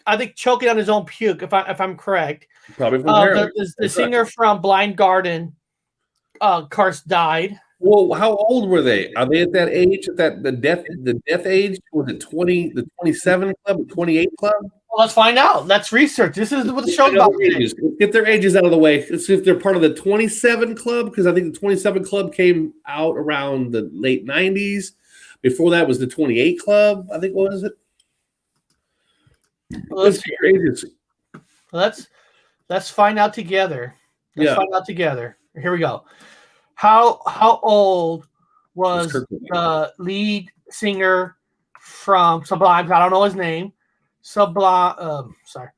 A: I think choking on his own puke. If I'm correct,
B: probably from heroin.
A: The singer from Blind Guardian, Karst died.
B: Well, how old were they? Are they at that age? At the death age? Was it 20? The 27 club, the 28 club?
A: Well, let's find out. Let's research. This is what the show's about.
B: Let's get their ages out of the way. Let's see if they're part of the 27 club, because I think the 27 club came out around the late 90s. Before that was the 28 club. I think, what is it?
A: Let's find out together. Let's find out together. Here we go. How old was the lead singer from Sublime? I don't know his name. Sublime. Sorry.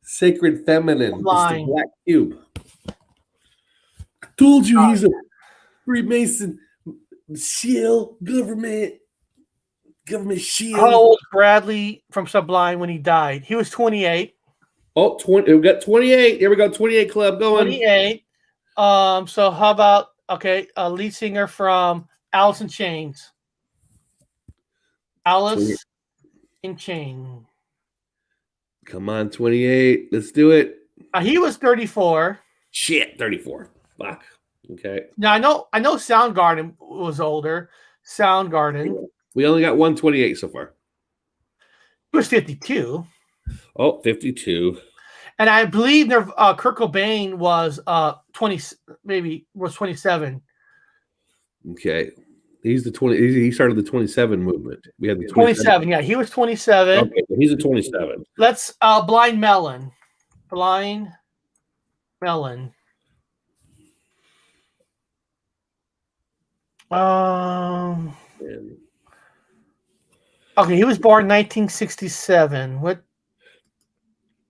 B: Sacred Feminine. It's the Black Cube. I told you he's a Freemason shield, government shield.
A: How old was Bradley from Sublime when he died? He was 28.
B: Oh, 20. We got 28. Here we go. 28 club going.
A: 28. So how about lead singer from Alice in Chains. Alice in Chains.
B: Come on, 28. Let's do it.
A: He was 34.
B: Shit, 34. Fuck. Okay.
A: Now I know Soundgarden was older. Soundgarden.
B: We only got 128 so far.
A: He was 52.
B: Oh, 52.
A: And I believe Kurt Cobain was 27.
B: Okay. He's the 20. He started the 27 movement. We had the
A: 27. Yeah, he was 27.
B: Okay, he's a 27.
A: Let's Blind Melon. Blind Melon. Okay, he was born 1967. What?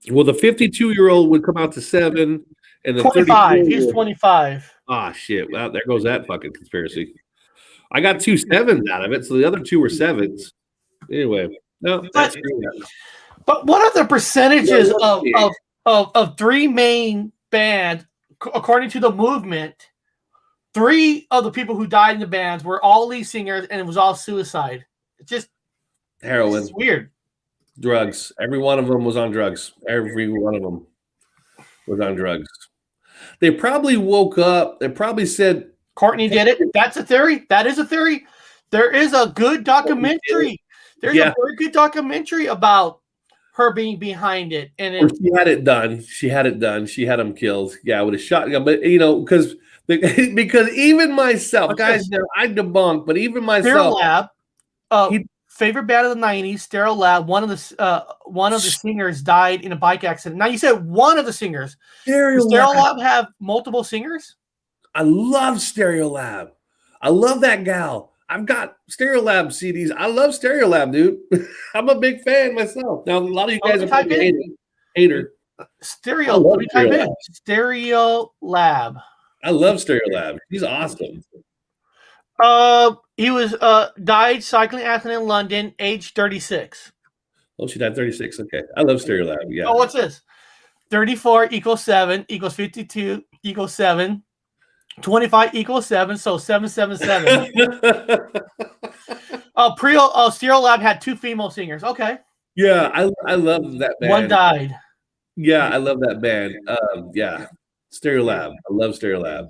B: Well, the 52-year-old would come out to 7, And the
A: 25. He's 25.
B: Ah, shit. Well, there goes that fucking conspiracy. I got 2 sevens out of it, so the other 2 were sevens. Anyway, no, that's
A: But what are the percentages of 3 main bands, according to the movement? 3 of the people who died in the bands were all lead singers, and it was all suicide. It's just
B: heroin.
A: It's weird.
B: Drugs. Every one of them was on drugs. Every one of them was on drugs. They probably woke up. They probably said
A: Courtney did it. That's a theory. That is a theory. There is a good documentary. There's a very good documentary about her being behind it. And
B: she had it done. She had it done. She had them killed. Yeah, with a shotgun. But you know, because even myself, guys, I debunk. But even myself,
A: Lab, favorite band of the '90s, Stereo Lab. One of the singers died in a bike accident. Now you said one of the singers. Does Stereo Lab have multiple singers?
B: I love Stereo Lab. I love that gal. I've got Stereo Lab CDs. I love Stereo Lab, dude. I'm a big fan myself. Now a lot of you guys are hater.
A: Stereo. Let me type in Stereo Lab.
B: I love Stereo Lab. He's awesome.
A: He was died cycling accident in London, age 36.
B: Oh, she died 36. Okay. I love Stereo Lab. Yeah.
A: Oh, what's this? 34 equals 7 equals 52 equals 7. 25 equals 7, so 777. Stereo Lab had 2 female singers. Okay.
B: Yeah, I love that band.
A: One died.
B: Yeah, I love that band. Yeah. Stereo Lab. I love Stereo Lab.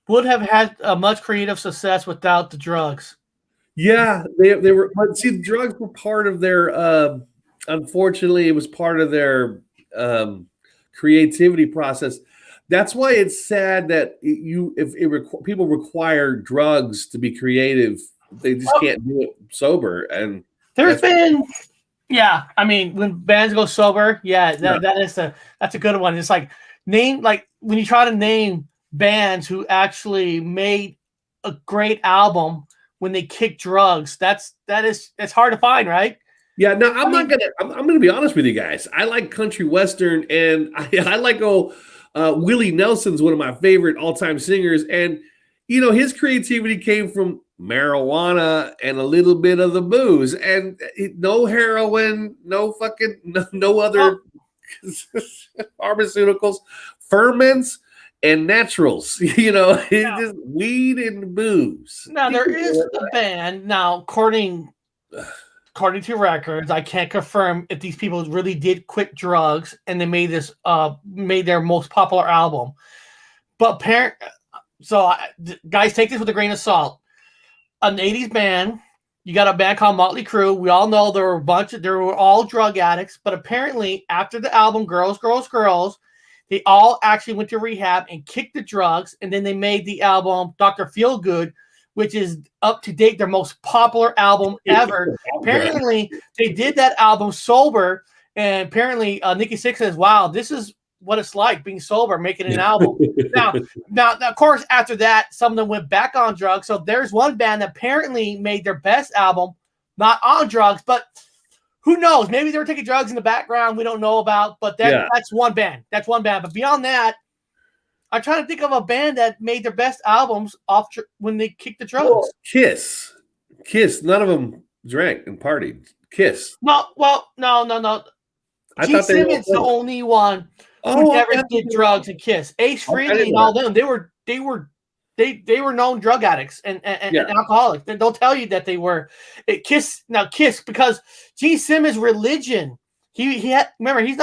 A: Would have had much creative success without the drugs.
B: Yeah, they were. But see, the drugs were part of their. Unfortunately, it was part of their creativity process. That's why it's sad that people require drugs to be creative, they just can't do it sober. And
A: there's been, I mean, when bands go sober, that's a good one. It's like when you try to name bands who actually made a great album when they kick drugs, it's hard to find, right?
B: Yeah, no, I'm gonna be honest with you guys. I like country western, and I like Willie Nelson's one of my favorite all-time singers, and you know his creativity came from marijuana and a little bit of the booze, and no heroin, no other pharmaceuticals, ferments, and naturals. You know, just weed and booze.
A: Now there is a band now, according to records, I can't confirm if these people really did quit drugs and they made their most popular album. But guys, take this with a grain of salt. An 80s band, you got a band called Motley Crue. We all know they were all drug addicts, but apparently after the album Girls, Girls, Girls, they all actually went to rehab and kicked the drugs, and then they made the album Dr. Feelgood, which is up to date their most popular album ever. Apparently, they did that album sober, and apparently Nikki Sixx says, "Wow, this is what it's like being sober, making an album." now, of course, after that, some of them went back on drugs. So there's one band that apparently made their best album not on drugs, but who knows? Maybe they were taking drugs in the background we don't know about. But that's one band. That's one band. But beyond that, I'm trying to think of a band that made their best albums when they kicked the drugs.
B: Well, Kiss. None of them drank and partied. Kiss.
A: No. Gene Simmons the only one who never did drugs and Kiss. Ace Frehley and all them. They were known drug addicts and alcoholics. They'll tell you that they were. Kiss because Gene Simmons' religion. Remember he's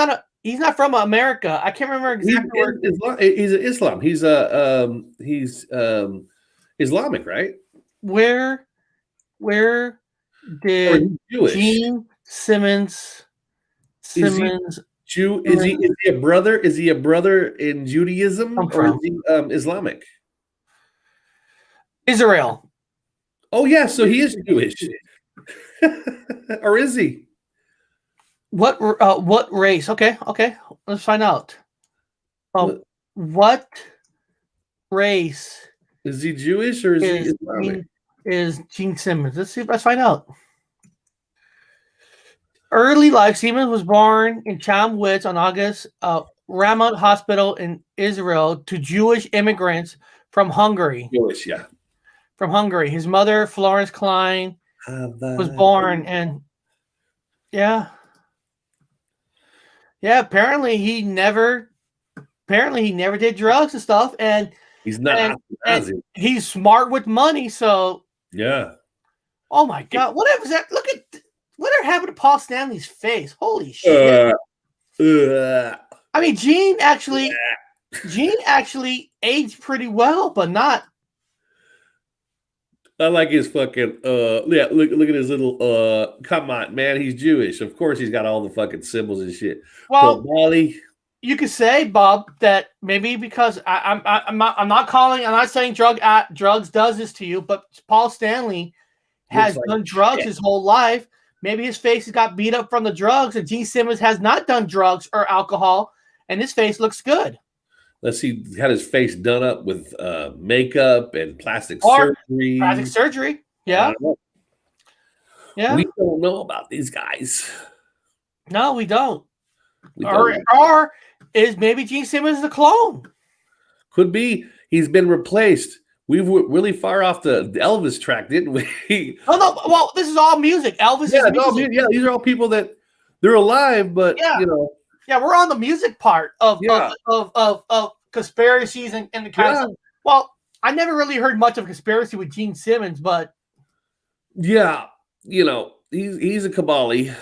A: not from America. I can't remember exactly where.
B: He's Islam. He's Islamic, right?
A: Where did Gene Simmons?
B: Jew? Is he a brother? Is he a brother in Judaism or is he Islamic?
A: Israel.
B: Oh yeah, so he is Jewish, or is he?
A: What race? Okay, let's find out. What race
B: is he? Jewish or is he Islamic?
A: Is Gene Simmons? Let's find out. Early life: Simmons was born in Chatham Woods on August Ramon Hospital in Israel to Jewish immigrants from Hungary.
B: Jewish, yeah.
A: From Hungary. His mother, Florence Klein, was born, and yeah. Apparently he never did drugs and stuff, and
B: he's not.
A: And he's smart with money, so
B: yeah.
A: Oh my God! Whatever is that? Look at whatever happened to Paul Stanley's face. Holy shit! I mean, Gene actually aged pretty well, but not.
B: I like his fucking yeah. Look at his little come on, man. He's Jewish, of course. He's got all the fucking symbols and shit.
A: Well, you could say, Bob, that maybe because I'm not saying drugs does this to you, but Paul Stanley has done drugs his whole life. Maybe his face has got beat up from the drugs, and Gene Simmons has not done drugs or alcohol, and his face looks good.
B: Let's see, he had his face done up with makeup and plastic surgery.
A: Plastic surgery, yeah.
B: Yeah. We don't know about these guys.
A: No, we don't. Or is maybe Gene Simmons a clone?
B: Could be. He's been replaced. We were really far off the Elvis track, didn't we?
A: Oh no! Well, this is all music. Elvis is music.
B: Yeah, these are all people that they're alive, but you know.
A: Yeah, we're on the music part of conspiracies and the kind of stuff. Well, I never really heard much of conspiracy with Gene Simmons, but
B: yeah, you know, he's a Kabali,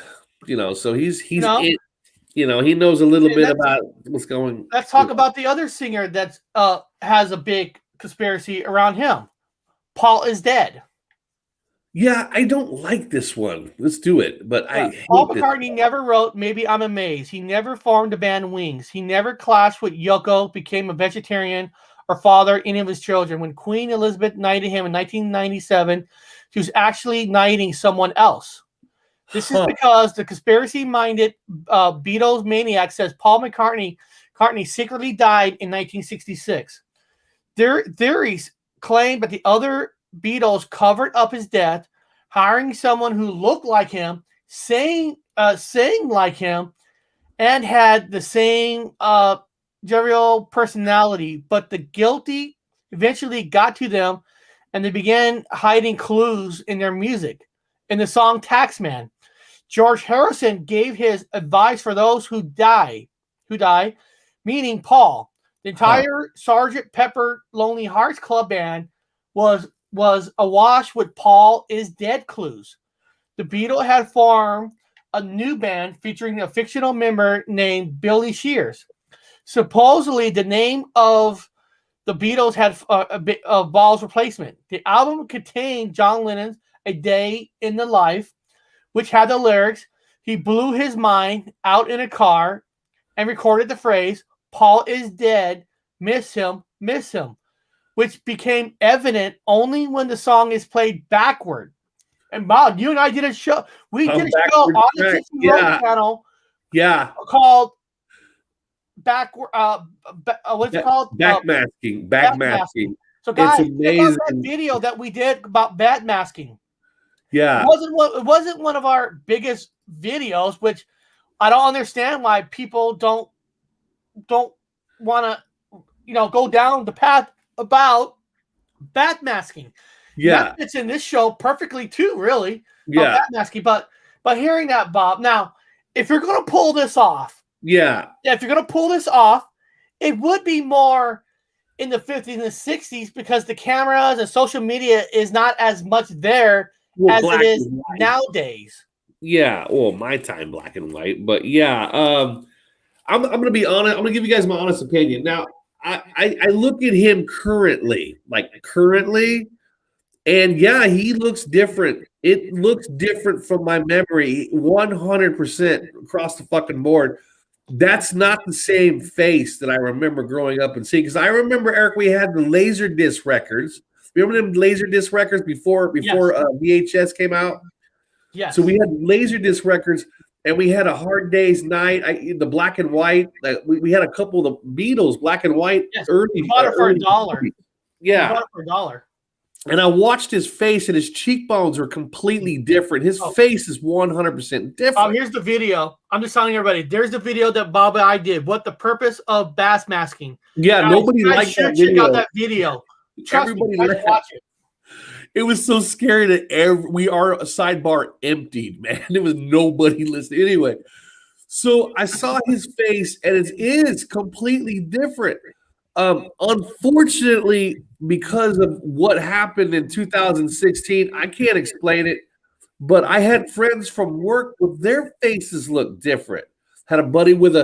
B: you know, so he's he knows a little bit about what's going.
A: Let's talk about the other singer that has a big conspiracy around him. Paul is dead.
B: Yeah, I don't like this one. Let's do it. But
A: Paul McCartney never wrote Maybe I'm Amazed. He never formed the band Wings. He never clashed with Yoko, became a vegetarian, or fathered any of his children. When Queen Elizabeth knighted him in 1997, she was actually knighting someone else. This is because the conspiracy-minded Beatles maniac says Paul McCartney secretly died in 1966. Their theories claim that the other Beatles covered up his death, hiring someone who looked like him, sang like him, and had the same jovial personality. But the guilty eventually got to them, and they began hiding clues in their music. In the song Taxman, George Harrison gave his advice for those who die, meaning Paul. The entire Sgt. Pepper Lonely Hearts Club Band was awash with Paul is dead clues. The Beatles had formed a new band featuring a fictional member named Billy Shears. Supposedly, the name of the Beatles had a bit of Ball's replacement. The album contained John Lennon's A Day in the Life, which had the lyrics, "He blew his mind out in a car," and recorded the phrase, "Paul is dead, miss him," which became evident only when the song is played backward. And Bob, you and I did a show. We did a show on the Gypsy Road channel.
B: Yeah.
A: Called backward. What's it called?
B: Backmasking.
A: So guys, check out that video that we did about backmasking.
B: Yeah.
A: It wasn't one of our biggest videos, which I don't understand why people don't want to, go down the path about backmasking.
B: Yeah,
A: it's in this show perfectly too, really.
B: Yeah,
A: backmasking. But hearing that, Bob, now if you're going to pull this off, it would be more in the 50s and the 60s because the cameras and social media is not as much there as it is nowadays.
B: Yeah, well, my time black and white, but yeah, I'm going to be honest. I'm going to give you guys my honest opinion. Now, I look at him currently, and yeah, he looks different. It looks different from my memory, 100% across the fucking board. That's not the same face that I remember growing up and seeing. Because I remember, Eric, we had the Laserdisc records. Remember them Laserdisc records before VHS came out?
A: Yeah.
B: So we had Laserdisc records. And we had A Hard Day's Night, the black and white. We had a couple of the Beatles, black and white.
A: Yes,
B: early.
A: We bought it for $1.
B: Yeah.
A: We bought it for $1.
B: And I watched his face, and his cheekbones are completely different. His face is 100% different.
A: Here's the video. I'm just telling everybody. There's the video that Bob and I did. What the purpose of bass masking?
B: Yeah,
A: guys,
B: nobody liked that video.
A: Check out that video. Trust me, watch it.
B: It was so scary that we are a sidebar emptied, man. There was nobody listening. Anyway, so I saw his face, and it is completely different. Unfortunately, because of what happened in 2016, I can't explain it, but I had friends from work with their faces look different. Had a buddy with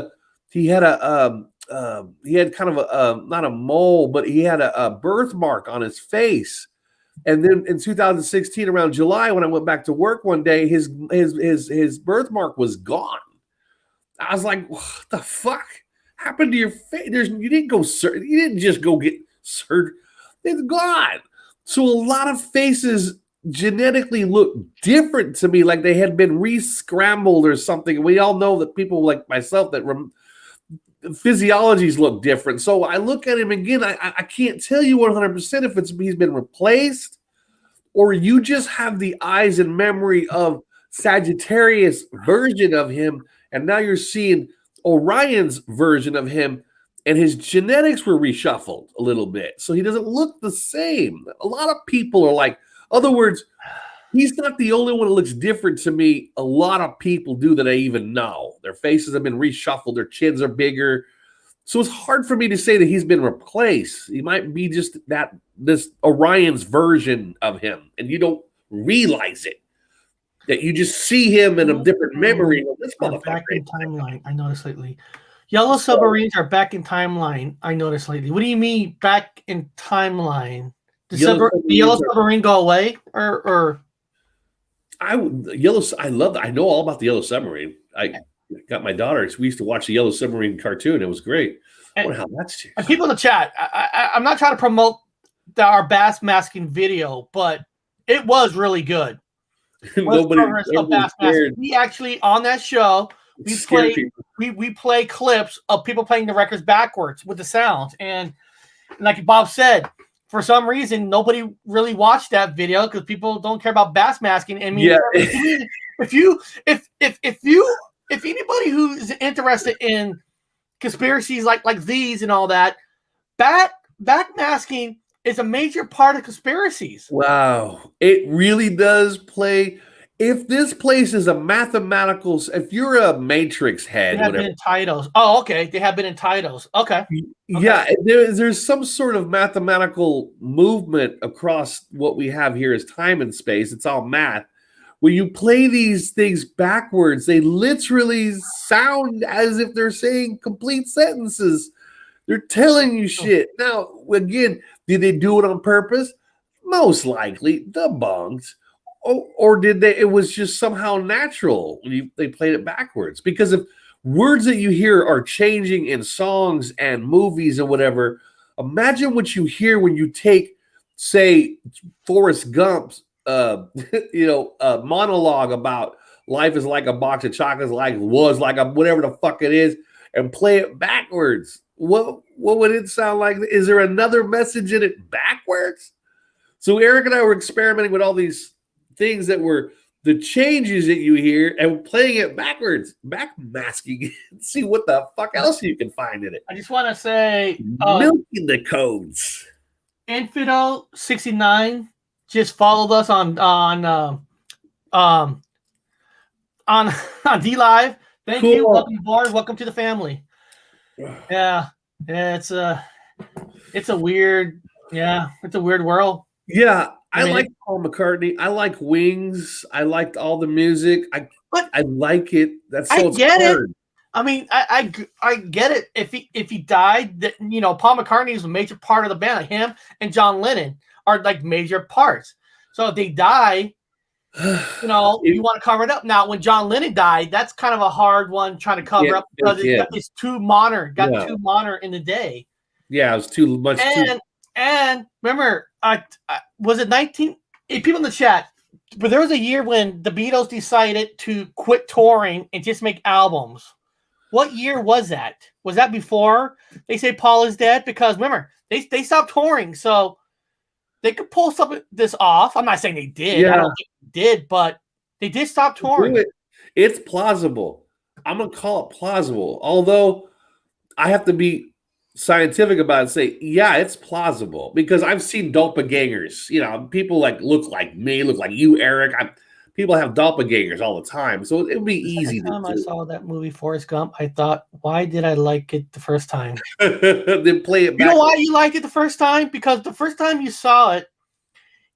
B: he had kind of a not a mole, but he had a birthmark on his face. And then in 2016, around July, when I went back to work one day, his birthmark was gone. I was like, what the fuck happened to your face? You didn't just go get surgery. It's gone. So a lot of faces genetically look different to me, like they had been re-scrambled or something. We all know that people like myself that physiologies look different. So I look at him again. I can't tell you 100% if he's been replaced, or you just have the eyes and memory of Sagittarius version of him, and now you're seeing Orion's version of him, and his genetics were reshuffled a little bit, so he doesn't look the same. A lot of people are like, in other words, he's not the only one that looks different to me. A lot of people do that I even know. Their faces have been reshuffled. Their chins are bigger. So it's hard for me to say that he's been replaced. He might be just this Orion's version of him, and you don't realize it. That you just see him in a different memory. This motherfucker
A: back in timeline, I noticed lately. Yellow submarines are back in timeline, I noticed lately. What do you mean back in timeline? Did the yellow submarine go away? Or
B: I know all about the Yellow Submarine. I got my daughters. We used to watch the Yellow Submarine cartoon. It was great. I wonder how that's changed.
A: And people in the chat, I'm not trying to promote our bass masking video, but it was really good. We actually on that show we play clips of people playing the records backwards with the sounds, and like Bob said, for some reason nobody really watched that video because people don't care about bass masking. I mean, if anybody who's interested in conspiracies like these and all that, backmasking is a major part of conspiracies.
B: Wow, it really does play. If this place is a mathematical, if you're a matrix head,
A: they have been in titles. Oh, okay, they have been in titles. Okay.
B: Yeah, there's some sort of mathematical movement across what we have here as time and space. It's all math. When you play these things backwards, they literally sound as if they're saying complete sentences. They're telling you shit. Now, again, did they do it on purpose? Most likely, debunked. Or did they? It was just somehow natural when they played it backwards. Because if words that you hear are changing in songs and movies and whatever, imagine what you hear when you take, say, Forrest Gump's monologue about life is like a box of chocolates, whatever the fuck it is, and play it backwards. What would it sound like? Is there another message in it backwards? So Eric and I were experimenting with all these things that were the changes that you hear and playing it backwards, backmasking, and see what the fuck else you can find in it.
A: I just want to say,
B: milking the codes.
A: Infidel 69 just followed us on D Live. Thank you. Welcome aboard. Welcome to the family. Yeah, it's a weird world.
B: Yeah, I like Paul McCartney. I like Wings. I liked all the music. I like it. That's so hard.
A: I mean, I get it. If he died, that Paul McCartney is a major part of the band. Like him and John Lennon are like major parts. So if they die, you want to cover it up. Now, when John Lennon died, that's kind of a hard one trying to cover up because it's too modern. Too modern in the day.
B: Yeah, it was too much.
A: And remember, was it 19? People in the chat, but there was a year when the Beatles decided to quit touring and just make albums. What year was that? Was that before they say Paul is dead? Because remember, they stopped touring. So they could pull some of this off. I'm not saying they did.
B: Yeah.
A: I don't think they did, but they did stop touring.
B: It's plausible. I'm gonna call it plausible. Although I have to be scientific about it and say, yeah, it's plausible because I've seen doppelgangers. You know, people like look like me, look like you, Eric. People have doppelgangers all the time, so it would be easy.
A: The time I saw that movie Forrest Gump, I thought, why did I like it the first time?
B: Then play it back.
A: You know why you liked it the first time? Because the first time you saw it,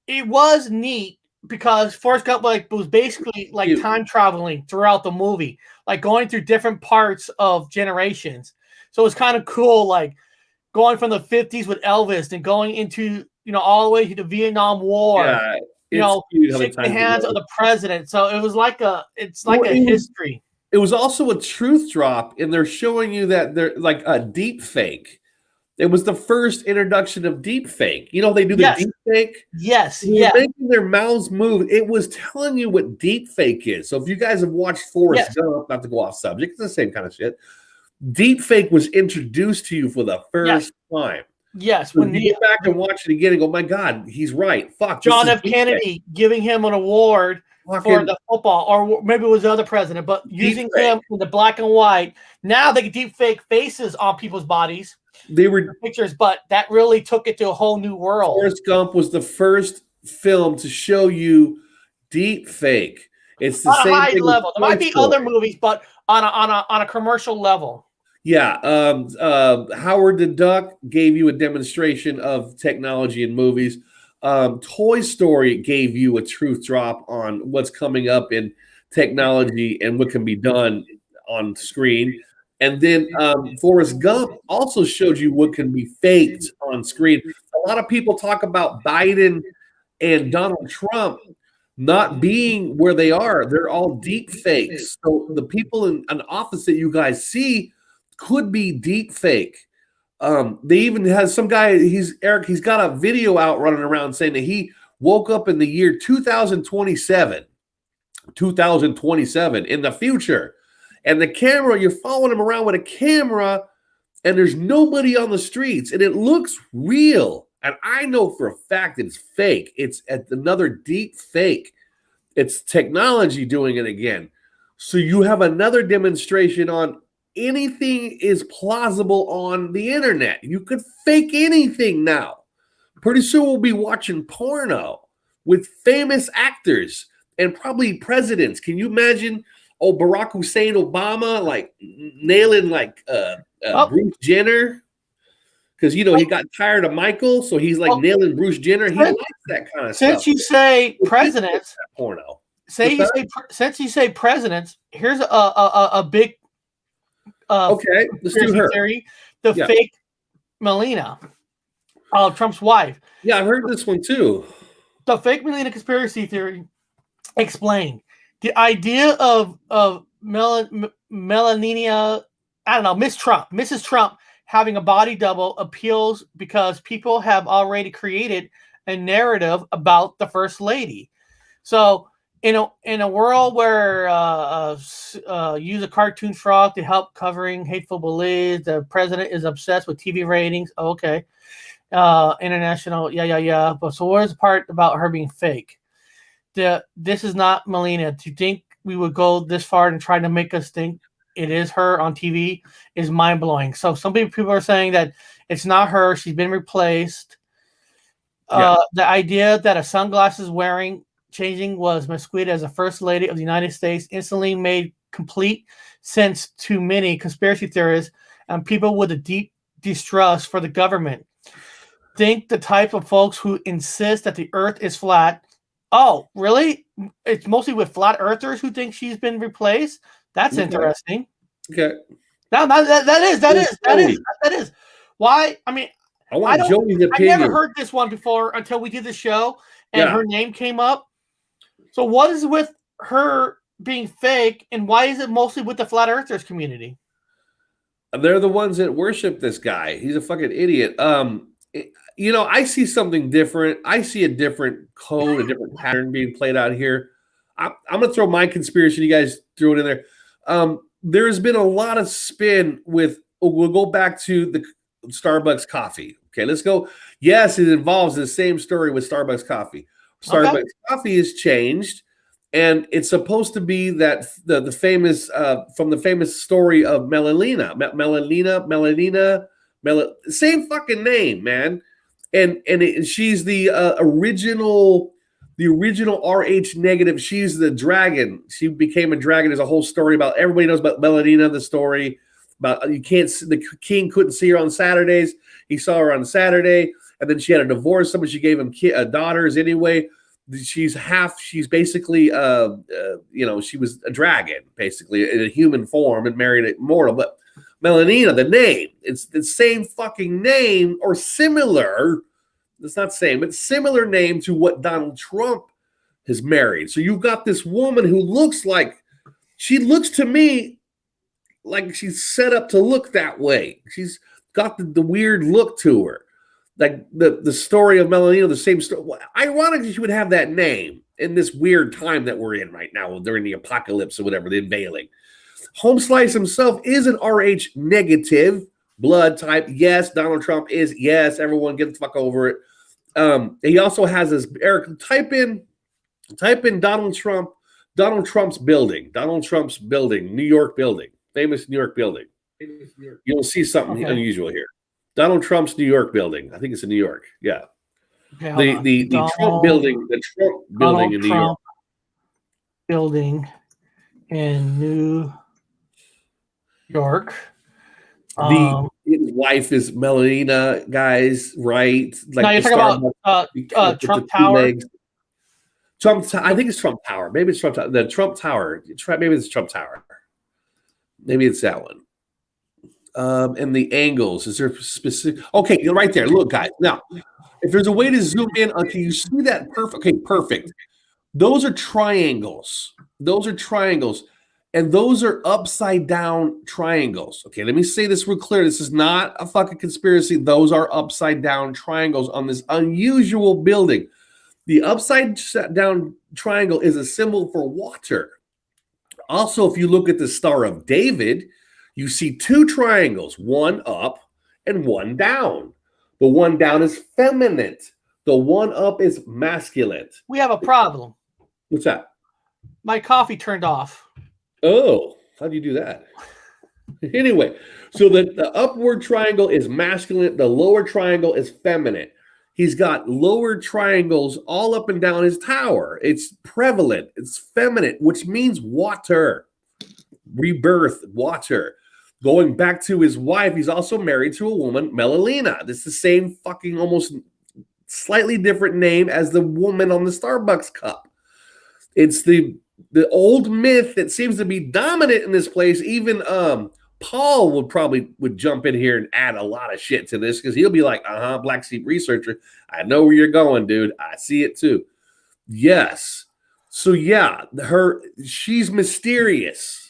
A: it was neat because Forrest Gump was basically like time traveling throughout the movie, like going through different parts of generations. So it's kind of cool, like going from the 50s with Elvis and going into, all the way to the Vietnam War.
B: Yeah,
A: shake the hands of the president. So it was like a history.
B: It was also a truth drop, and they're showing you that they're like a deep fake. It was the first introduction of deepfake. They do the deepfake.
A: Yes,
B: making their mouths move. It was telling you what deepfake is. So if you guys have watched Forrest Gump, not to go off subject, it's the same kind of shit. Deepfake was introduced to you for the first time.
A: Yes,
B: so when you go back and watch it again and go, my God, he's right. Fuck.
A: John F. Kennedy giving him an award for the football, or maybe it was the other president, but using him in the black and white. Now they can deepfake faces on people's bodies.
B: They were
A: pictures, but that really took it to a whole new world.
B: Forrest Gump was the first film to show you deep fake. It's the same
A: high
B: thing
A: level. There might be other movies, but on a commercial level.
B: Yeah, Howard the Duck gave you a demonstration of technology in movies. Toy Story gave you a truth drop on what's coming up in technology and what can be done on screen. And then Forrest Gump also showed you what can be faked on screen. A lot of people talk about Biden and Donald Trump not being where they are. They're all deep fakes. So the people in an office that you guys see could be deep fake. They even has some guy, he's got a video out running around saying that he woke up in the year 2027 in the future. And the camera, you're following him around with a camera, and there's nobody on the streets, and it looks real. And I know for a fact it's fake. It's another deep fake. It's technology doing it again. So you have another demonstration on anything is plausible on the internet. You could fake anything now. Pretty soon we'll be watching porno with famous actors and probably presidents. Can you imagine Barack Hussein Obama like nailing Bruce Jenner? Because he got tired of Michael, so he's like nailing Bruce Jenner. He likes that kind of stuff.
A: Since you say presidents,
B: porno.
A: Since you say presidents, here's a big
B: okay, let's do her
A: theory. The fake Melania, Trump's wife.
B: Yeah, I've heard this one too.
A: The fake Melania conspiracy theory explained. The idea of Melania, I don't know, Mrs. Trump having a body double appeals because people have already created a narrative about the first lady. So in a world where use a cartoon frog to help covering hateful beliefs, the president is obsessed with TV ratings. Okay, international, yeah. But so where's the part about her being fake? This is not Melania. To think we would go this far and try to make us think it is her on TV is mind-blowing. So some people are saying that it's not her. She's been replaced. The idea that a sunglasses wearing changing was misquoted as the first lady of the United States instantly made complete sense to many conspiracy theorists and people with a deep distrust for the government. Think the type of folks who insist that the earth is flat. Oh, really? It's mostly with flat earthers who think she's been replaced? That's interesting.
B: Okay.
A: Now that is. Why? I mean,
B: I Joey's opinion.
A: I never heard this one before until we did the show and her name came up. So what is with her being fake, and why is it mostly with the flat earthers community?
B: They're the ones that worship this guy. He's a fucking idiot. I see something different. I see a different code, a different pattern being played out here. I'm going to throw my conspiracy. You guys throw it in there. There's been a lot of spin with. We'll go back to Starbucks coffee. Okay, let's go. Yes, it involves the same story with Starbucks coffee. Starbucks coffee is changed, and it's supposed to be that the famous from the famous story of Melania, same fucking name, man. And she's the original RH negative. She's the dragon. She became a dragon. There's a whole story about, everybody knows about Melania, the story about the king couldn't see her on Saturdays. He saw her on Saturday, and then she had a divorce. She gave him daughters anyway. She's basically she was a dragon basically in a human form and married a mortal. But Melania, the name, it's the same fucking name or similar. It's not same, but similar name to what Donald Trump has married. So you've got this woman who looks to me like she's set up to look that way. She's got the weird look to her. Like the story of Melania, the same story. Ironically, she would have that name in this weird time that we're in right now during the apocalypse or whatever, the unveiling. Home Slice himself is an RH negative blood type. Yes, Donald Trump is. Yes, everyone get the fuck over it. He also has this, Eric, type in Donald Trump's building, New York building, famous New York building. You'll see something unusual here. Donald Trump's New York building. I think it's in New York. Yeah. Okay, the Trump building, in New York.
A: Building in New York.
B: His wife is Melania, guys, right? Like
A: now you're talking about Trump Tower.
B: I think it's Trump Tower. Maybe it's Trump Tower. The Trump Tower. Maybe it's Trump Tower. Maybe it's that one. And the angles. Is there specific? Okay, you're right there. Look, guys. Now, if there's a way to zoom in, can you see that? Perfect. Okay, perfect. Those are triangles. And those are upside down triangles. Okay, let me say this real clear. This is not a fucking conspiracy. Those are upside down triangles on this unusual building. The upside down triangle is a symbol for water. Also, if you look at the Star of David, you see two triangles, one up and one down. The one down is feminine. The one up is masculine.
A: We have a problem.
B: What's that?
A: My coffee turned off.
B: Oh, how do you do that? Anyway, so the upward triangle is masculine. The lower triangle is feminine. He's got lower triangles all up and down his tower. It's prevalent. It's feminine, which means water. Rebirth, water. Going back to his wife, he's also married to a woman, Melania. This is the same fucking almost slightly different name as the woman on the Starbucks cup. It's the old myth that seems to be dominant in this place. Even Paul would jump in here and add a lot of shit to this because he'll be like, Black Sheep researcher. I know where you're going, dude. I see it too. Yes. So yeah, she's mysterious.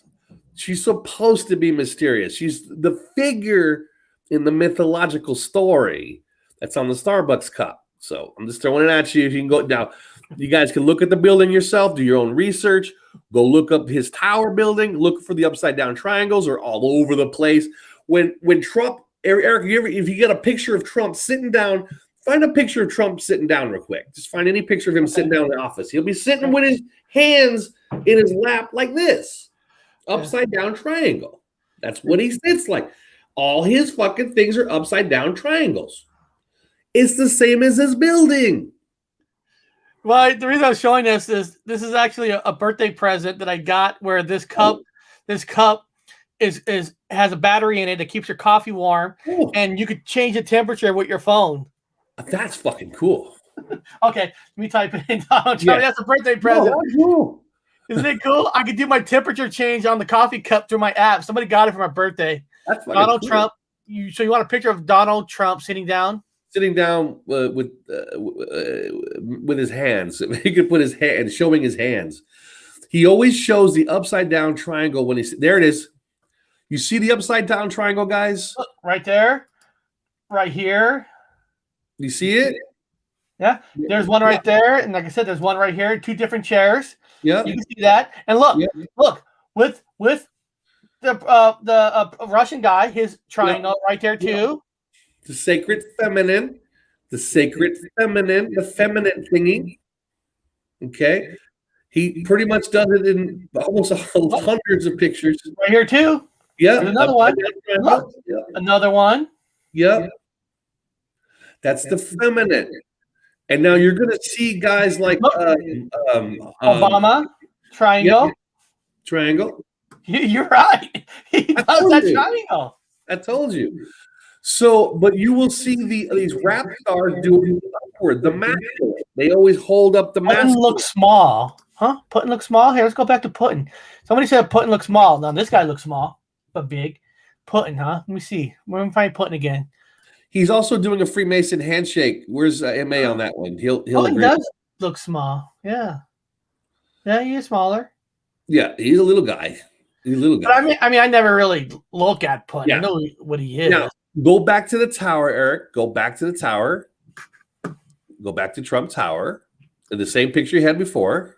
B: She's supposed to be mysterious. She's the figure in the mythological story that's on the Starbucks cup. So I'm just throwing it at you. If you can go now, you guys can look at the building yourself, do your own research, go look up his tower building, look for the upside down triangles are all over the place. When Trump, Eric, if you get a picture of Trump sitting down, find a picture of Trump sitting down real quick. Just find any picture of him sitting down in the office. He'll be sitting with his hands in his lap like this. Upside down triangle. That's what he sits like. All his fucking things are upside down triangles. It's the same as his building.
A: Well, the reason I was showing this is actually a birthday present that I got where this cup is has a battery in it that keeps your coffee warm, and you could change the temperature with your phone.
B: That's fucking cool.
A: Okay, let me type it in. That's a birthday present.
B: Cool.
A: Isn't it cool? I could do my temperature change on the coffee cup through my app. Somebody got it for my birthday.
B: That's
A: Donald
B: cool.
A: Trump. So you want a picture of Donald Trump sitting down?
B: Sitting down with his hands. He could put his hand, showing his hands. He always shows the upside down triangle when he's there. It is. You see the upside down triangle, guys?
A: Look, right there, right here.
B: You see it?
A: Yeah. There's one right there, and like I said, there's one right here. Two different chairs.
B: Yeah.
A: You can see that, and look, with the Russian guy, his triangle right there too.
B: the sacred feminine, the feminine thingy. Okay. He pretty much does it in almost hundreds of pictures.
A: Right here too.
B: Yeah.
A: There's another one. Look, another one.
B: Yep. That's the feminine. And now you're going to see guys like
A: Obama, triangle.
B: Yeah, triangle.
A: You're right. He does that triangle.
B: I told you. So, but you will see these rap stars doing upward, the masculine. They always hold up the masculine.
A: Putin looks small. Huh? Putin looks small? Here, let's go back to Putin. Somebody said Putin looks small. Now, this guy looks small, but big. Putin, huh? Let me see. We're going to find Putin again.
B: He's also doing a Freemason handshake. Where's MA on that one? He'll
A: Putin
B: agree.
A: Does look small. Yeah. Yeah, he is smaller.
B: Yeah, he's a little guy. He's a little guy.
A: But I mean, I never really look at Putin. Yeah. I know what he is.
B: Now, go back to the tower, Eric. Go back to the tower. Go back to Trump Tower. In the same picture you had before.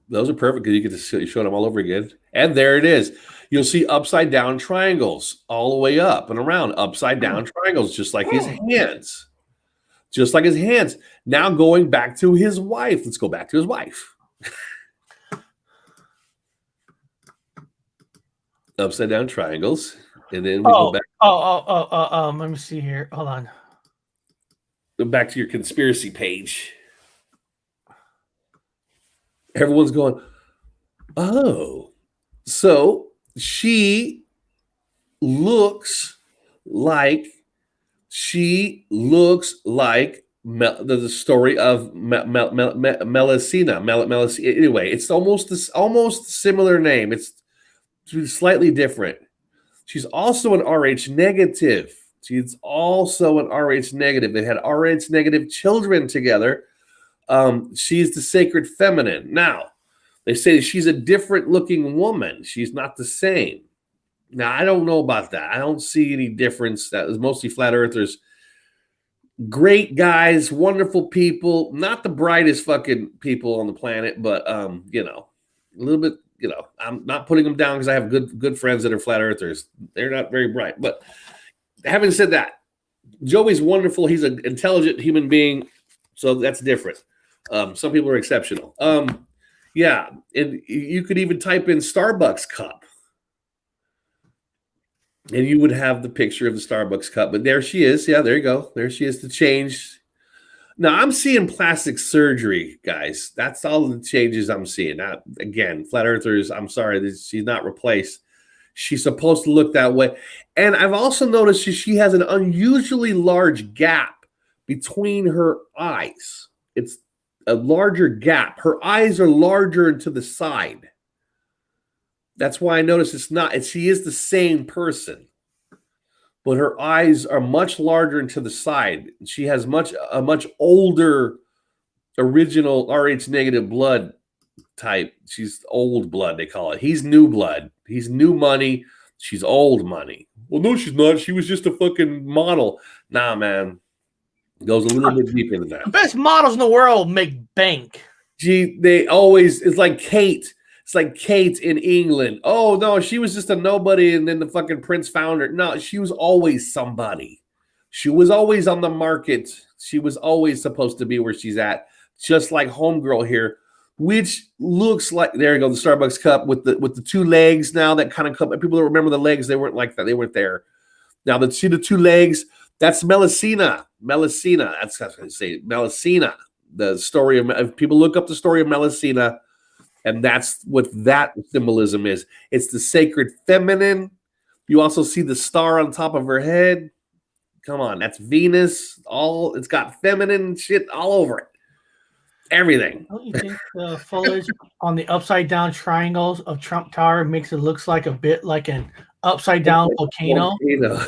B: Those are perfect because you get to show them all over again. And there it is. You'll see upside down triangles all the way up and around. Upside down triangles, just like his hands. Just like his hands. Now going back to his wife. Let's go back to his wife. Upside down triangles. And then we go back.
A: Let me see here. Hold on.
B: Go back to your conspiracy page. Everyone's going, oh, so she looks like the story of Melusina. Anyway, it's almost similar name. It's slightly different. She's also an RH negative. She's also an RH negative. They had RH negative children together. She's the sacred feminine. Now, they say she's a different looking woman. She's not the same. Now, I don't know about that. I don't see any difference. That was mostly flat earthers. Great guys, wonderful people, not the brightest fucking people on the planet, but a little bit, I'm not putting them down because I have good friends that are flat earthers. They're not very bright. But having said that, Joey's wonderful. He's an intelligent human being, so that's different. Some people are exceptional. Yeah, and you could even type in Starbucks cup. And you would have the picture of the Starbucks cup. But there she is. Yeah, there you go. There she is to change. Now, I'm seeing plastic surgery, guys. That's all the changes I'm seeing. Now, again, flat earthers, I'm sorry, she's not replaced. She's supposed to look that way. And I've also noticed she has an unusually large gap between her eyes. It's a larger gap. Her eyes are larger and to the side. That's why I notice she is the same person, but her eyes are much larger and to the side. She has a much older original RH negative blood type. She's old blood, they call it. He's new blood. He's new money. She's old money. Well, no, she's not. She was just a fucking model. Nah, man. It goes a little bit deeper than that.
A: The best models in the world make bank.
B: It's like Kate. It's like Kate in England. Oh, no, she was just a nobody, and then the fucking prince found her. No, she was always somebody. She was always on the market. She was always supposed to be where she's at, just like Homegirl here, which looks like, there you go, the Starbucks cup with the two legs now that kind of come. People don't remember the legs. They weren't like that. They weren't there. Now, see the two legs? That's Melusina. Melusina. That's what I was going to say. Melusina. The story of, if people look up the story of Melusina, and that's what that symbolism is. It's the sacred feminine. You also see the star on top of her head. Come on, that's Venus. It's got feminine shit all over it. Everything.
A: Don't you think the foliage on the upside down triangles of Trump Tower makes it looks like a bit like an upside down volcano?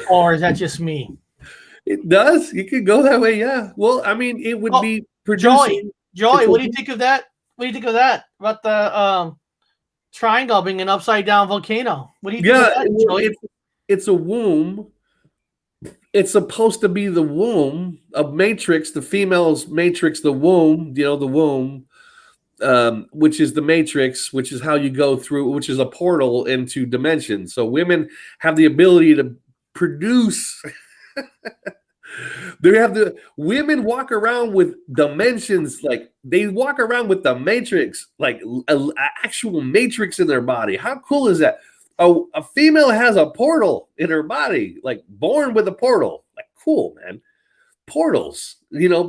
A: Or is that just me?
B: It does. You could go that way, yeah. Well, I mean, it would be producing.
A: Joey, what do you think of that? What do you think of that? About the triangle being an upside down volcano? What do you think of that, Joey?
B: It's a womb. It's supposed to be the womb of Matrix, the female's Matrix, the womb, the womb. which is the matrix, which is how you go through, which is a portal into dimensions. So women have the ability to produce. Women walk around with dimensions, like they walk around with the matrix, like an actual matrix in their body. How cool is that? A female has a portal in her body, like born with a portal. Like, cool, man. Portals,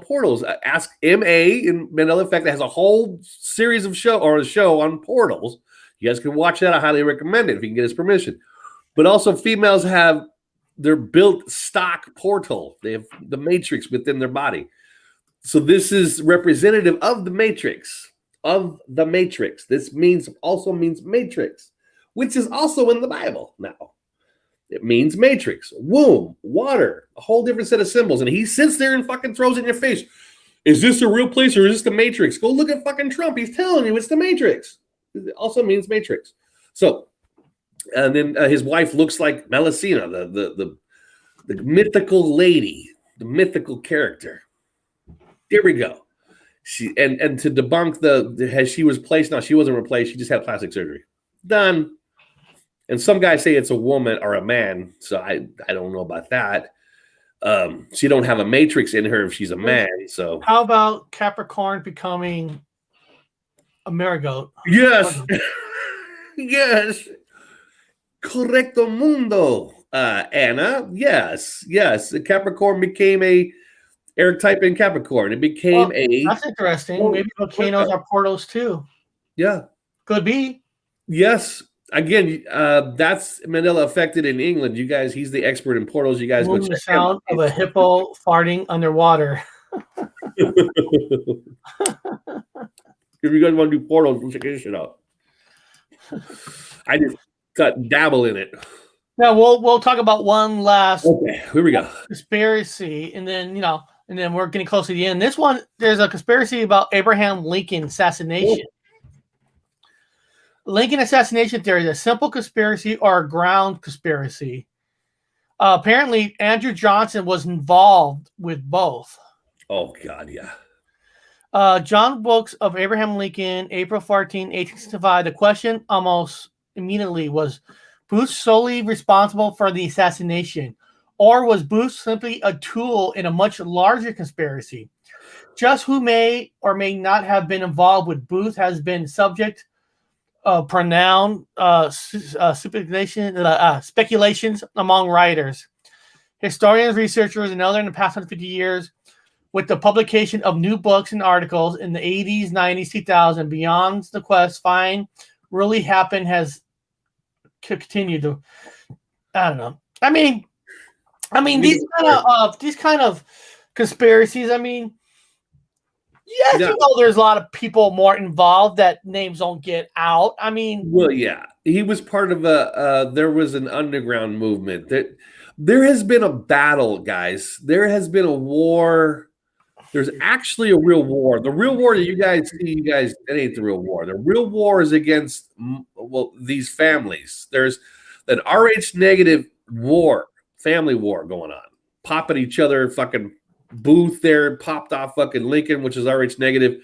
B: portals. Ask MA in Mandela Effect that has a whole series of show on portals. You guys can watch that. I highly recommend it if you can get his permission. But also, females have their built stock portal. They have the matrix within their body. So this is representative of the matrix. This also means matrix, which is also in the Bible now. It means matrix, womb, water, a whole different set of symbols. And he sits there and fucking throws it in your face. Is this a real place or is this the matrix? Go look at fucking Trump. He's telling you it's the matrix. It also means matrix. So, and then his wife looks like Melusina, the mythical lady, the mythical character. Here we go. She and to debunk she was placed. No, she wasn't replaced. She just had plastic surgery. Done. And some guys say it's a woman or a man, so I don't know about that. She don't have a matrix in her if she's a man. So
A: how about Capricorn becoming a marigoat?
B: Yes, yes, correcto mundo, Anna. Yes. The Capricorn became a air type in Capricorn. It became
A: that's interesting. Maybe volcanoes are portals too.
B: Yeah,
A: could be.
B: Yes. Again, that's Mandela affected in England. You guys, he's the expert in portals. You guys go check
A: the sound of a hippo farting underwater.
B: If you guys want to do portals, we'll check this shit out. I just dabble in it.
A: Now we'll talk about one last.
B: Okay, here we go.
A: Conspiracy, and then we're getting close to the end. This one, there's a conspiracy about Abraham Lincoln assassination. Oh. Lincoln assassination theory is a simple conspiracy or a ground conspiracy. Apparently, Andrew Johnson was involved with both.
B: Oh, God, yeah.
A: John Books of Abraham Lincoln, April 14, 1865. The question almost immediately was, Booth solely responsible for the assassination, or was Booth simply a tool in a much larger conspiracy? Just who may or may not have been involved with Booth has been subject pronoun speculations among writers, historians, researchers, and others in the past 150 years. With the publication of new books and articles in the 80s, 90s, 2000, beyond the quest, find really happened has continued to. I don't know. I mean, these kind of conspiracies. I mean. Yes, yeah. There's a lot of people more involved that names don't get out. I mean,
B: well, yeah, he was part of there was an underground movement. There has been a battle, guys. There has been a war. There's actually a real war. The real war that you guys see, that ain't the real war. The real war is against these families. There's an RH negative war, family war going on, popping each other, fucking. Booth there popped off fucking Lincoln, which is RH negative.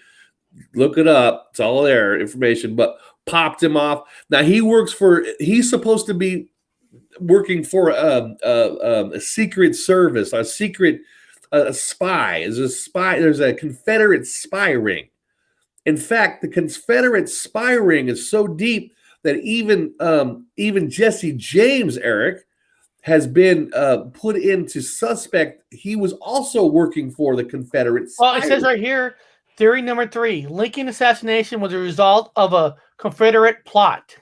B: Look it up. It's all there, information, but popped him off. Now he's supposed to be working for a secret service, a secret spy. Is a spy. There's a Confederate spy ring. In fact, the Confederate spy ring is so deep that even Jesse James, Eric, has been put into suspect. He was also working for the Confederate spy.
A: Well, it says right here, theory number 3, Lincoln assassination was a result of a Confederate plot.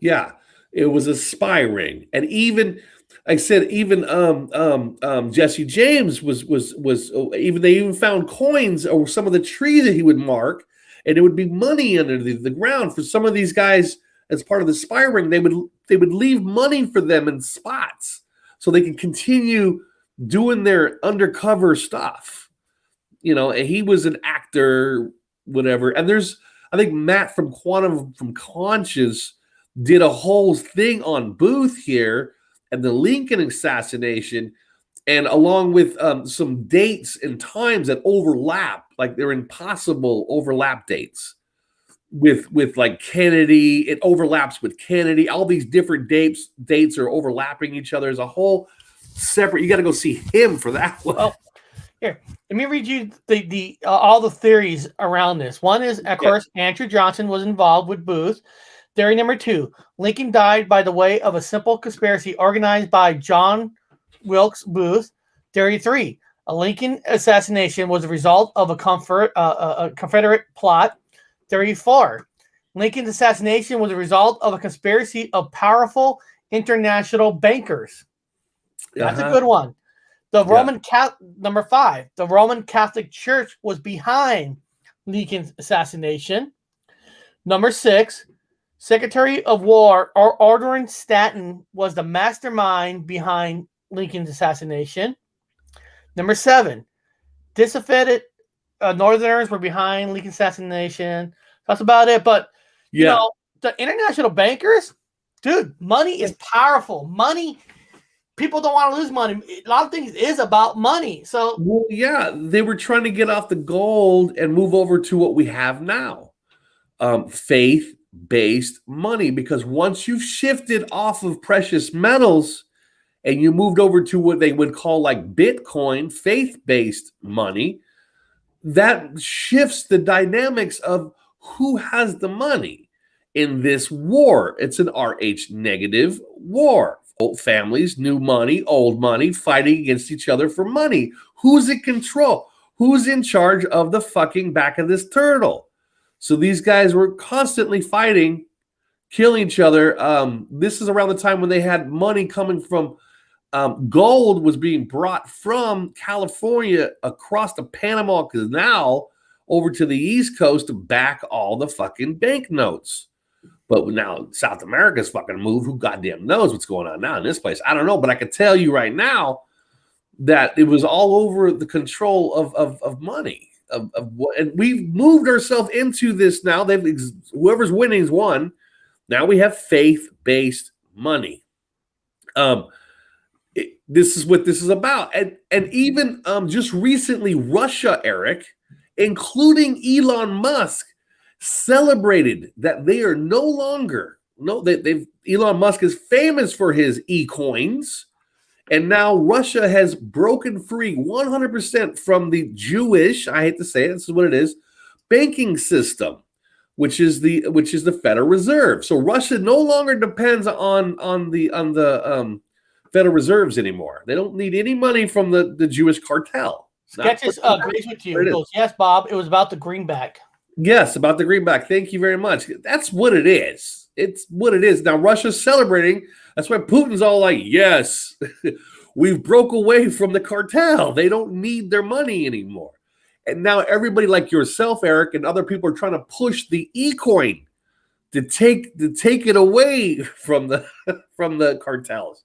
B: Yeah, it was a spy ring. And even, like I said, even Jesse James was even, they even found coins or some of the trees that he would mark, and it would be money under the ground for some of these guys. As part of the spy ring, they would leave money for them in spots so they can continue doing their undercover stuff. And he was an actor, whatever. And I think Matt from Conscious did a whole thing on Booth here and the Lincoln assassination. and along with some dates and times that overlap, like they're impossible overlap dates with like Kennedy. It overlaps with Kennedy. All these different dates are overlapping each other. There's a whole separate. You got to go see him for that one.
A: Well, here, let me read you the all the theories around this. One is, of course, Andrew Johnson was involved with Booth. Theory number 2: Lincoln died by the way of a simple conspiracy organized by John Wilkes Booth. Theory 3: a Lincoln assassination was a result of a Confederate plot. Theory 4: Lincoln's assassination was a result of a conspiracy of powerful international bankers. That's a good one. Number 5: the Roman Catholic Church was behind Lincoln's assassination. Number 6: Secretary of War Ordering Stanton was the mastermind behind Lincoln's assassination. Number 7: disaffected Northerners were behind Lincoln's assassination. That's about it. But you know, the international bankers, dude, money is powerful. Money, people don't want to lose money. A lot of things is about money. So,
B: well, yeah, they were trying to get off the gold and move over to what we have now, faith-based money. Because once you've shifted off of precious metals and you moved over to what they would call like Bitcoin, faith-based money, that shifts the dynamics of who has the money in this war. It's an RH negative war. Old families, new money, old money, fighting against each other for money. Who's in control? Who's in charge of the fucking back of this turtle? So these guys were constantly fighting, killing each other. This is around the time when they had money coming from gold was being brought from California across the Panama Canal over to the East Coast to back all the fucking banknotes. But now South America's fucking moved. Who goddamn knows what's going on now in this place? I don't know, but I can tell you right now that it was all over the control of money. Of what, and we've moved ourselves into this now. Whoever's winning's won. Now we have faith-based money. This is what this is about. And even just recently, Russia, Eric, including Elon Musk, celebrated that they are no longer, Elon Musk is famous for his e-coins, and now Russia has broken free 100% from the Jewish, I hate to say it, this is what it is, banking system, which is the Federal Reserve. So Russia no longer depends on the Federal Reserves anymore. They don't need any money from the Jewish cartel.
A: Sketches agrees with you. He goes, yes, Bob, it was about the greenback.
B: Yes, about the greenback. Thank you very much. That's what it is. It's what it is. Now Russia's celebrating. That's why Putin's all like, yes, we've broke away from the cartel. They don't need their money anymore. And now everybody like yourself, Eric, and other people are trying to push the e-coin to take it away from the cartels.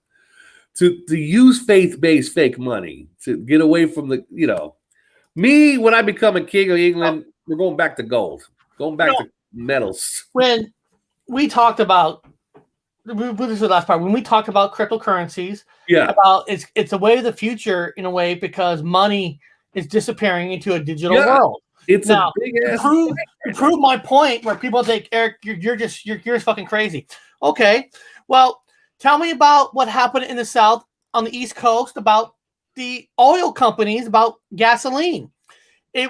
B: To use faith-based fake money, to get away from the, me, when I become a king of England, we're going back to gold, going back to metals.
A: When we talked about, this is the last part, when we talked about cryptocurrencies, about it's a way of the future in a way because money is disappearing into a digital world.
B: It's
A: now,
B: a big ass
A: to prove my point where people think, Eric, you're just fucking crazy. Okay, well, tell me about what happened in the South on the East Coast about the oil companies, about gasoline. They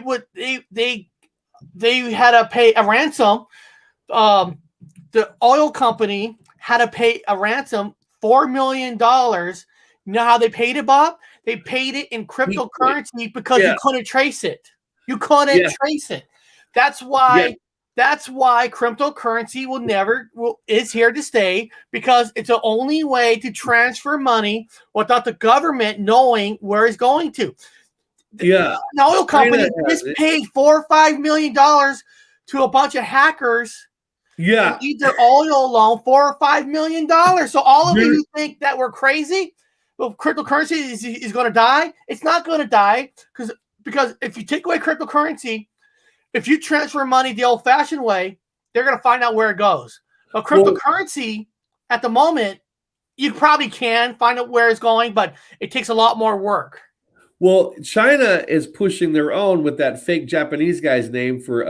A: had to pay a ransom. The oil company had to pay a ransom, $4 million. You know how they paid it, Bob? They paid it in cryptocurrency because you couldn't trace it. You couldn't trace it. That's why. That's why cryptocurrency is here to stay, because it's the only way to transfer money without the government knowing where it's going to. The oil company just paid $4 or $5 million to a bunch of hackers. And need their oil loan $4 or $5 million. So all of you who think that we're crazy, well, cryptocurrency is going to die. It's not going to die because if you take away cryptocurrency, if you transfer money the old-fashioned way, they're going to find out where it goes. But cryptocurrency, at the moment, you probably can find out where it's going, but it takes a lot more work.
B: Well, China is pushing their own with that fake Japanese guy's name for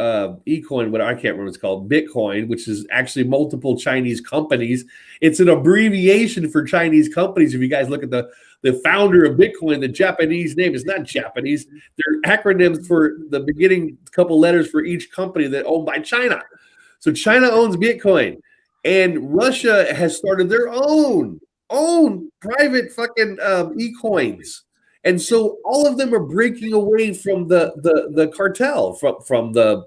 B: eCoin, what I can't remember what it's called, Bitcoin, which is actually multiple Chinese companies. It's an abbreviation for Chinese companies. If you guys look at the founder of Bitcoin, the Japanese name is not Japanese. They're acronyms for the beginning couple letters for each company that owned by China. So China owns Bitcoin, and Russia has started their own private fucking eCoins. And so all of them are breaking away from the cartel, from the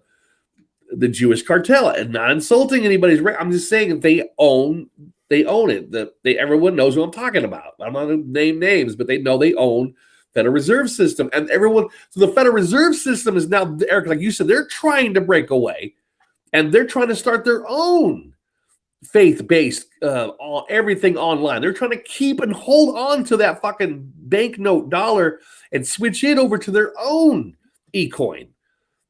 B: Jewish cartel, and not insulting anybody's right. I'm just saying they own it. Everyone knows who I'm talking about. I'm not going to name names, but they know they own Federal Reserve System, and everyone. So the Federal Reserve System is now, Eric, like you said, they're trying to break away, and they're trying to start their own faith-based everything online. They're trying to keep and hold on to that fucking banknote dollar and switch it over to their own e-coin.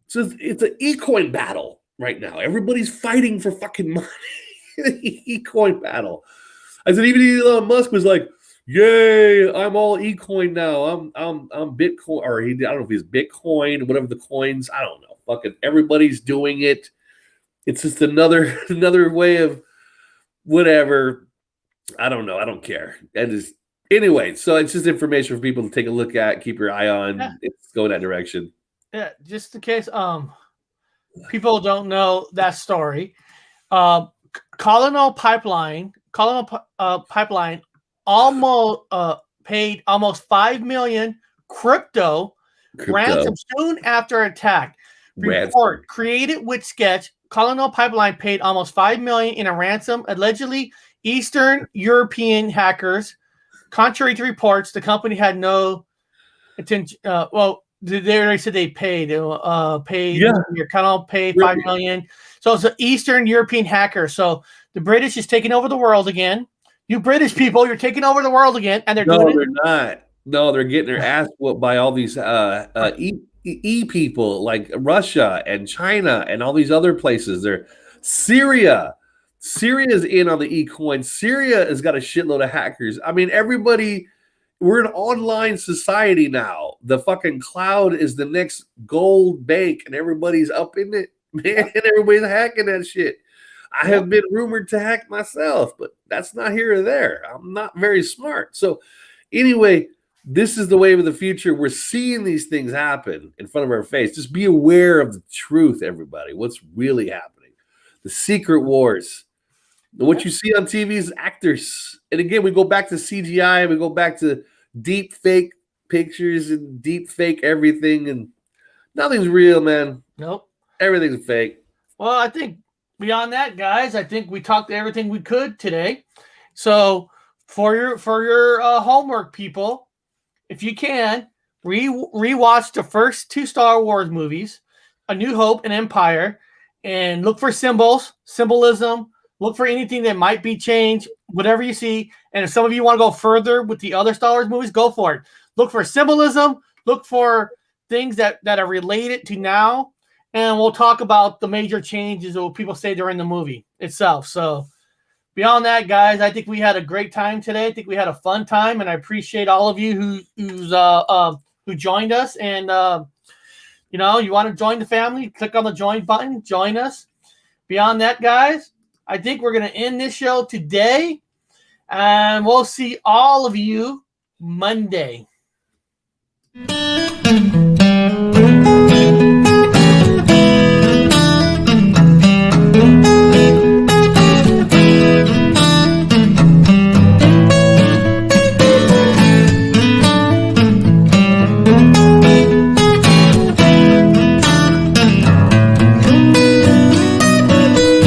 B: So it's an e-coin battle right now. Everybody's fighting for fucking money. E-coin battle. I said even Elon Musk was like, "Yay, I'm all e-coin now. I'm Bitcoin," or I don't know if he's Bitcoin, whatever the coins. I don't know. Fucking everybody's doing it. It's just another way of whatever. I don't know. I don't care. Anyway, so it's just information for people to take a look at, keep your eye on. Yeah. It's going that direction.
A: Yeah, just in case people don't know that story. Colonial Pipeline almost paid almost 5 million crypto ransom soon after attack. Report created with sketch. Colonial Pipeline paid almost 5 million in a ransom, allegedly Eastern European hackers. Contrary to reports, the company had no attention. They said they paid. Your Colonial paid 5 million. So it's an Eastern European hacker. So the British is taking over the world again. You British people, you're taking over the world again, and they're
B: not. No, they're getting their ass whooped by all these people like Russia and China and all these other places. Syria is in on the e-coin. Syria has got a shitload of hackers. I mean, we're an online society now. The fucking cloud is the next gold bank, and everybody's up in it, man. Everybody's hacking that shit. I have been rumored to hack myself, but that's not here or there. I'm not very smart. So anyway, this is the wave of the future. We're seeing these things happen in front of our face. Just be aware of the truth, everybody. What's really happening. The secret wars. What you see on TV is actors. And again, we go back to CGI. We go back to deep fake pictures and deep fake everything. And nothing's real, man.
A: Nope.
B: Everything's fake.
A: Well, I think beyond that, guys, I think we talked everything we could today. So for your homework, people, if you can, rewatch the first 2 Star Wars movies, A New Hope and Empire, and look for symbolism, look for anything that might be changed, whatever you see. And if some of you want to go further with the other Star Wars movies, go for it. Look for symbolism, look for things that are related to now, and we'll talk about the major changes of what people say during the movie itself. So beyond that, guys, I think we had a great time today. I think we had a fun time, and I appreciate all of you who joined us. And you want to join the family, click on the join button, join us. Beyond that, guys, I think we're going to end this show today, and we'll see all of you Monday.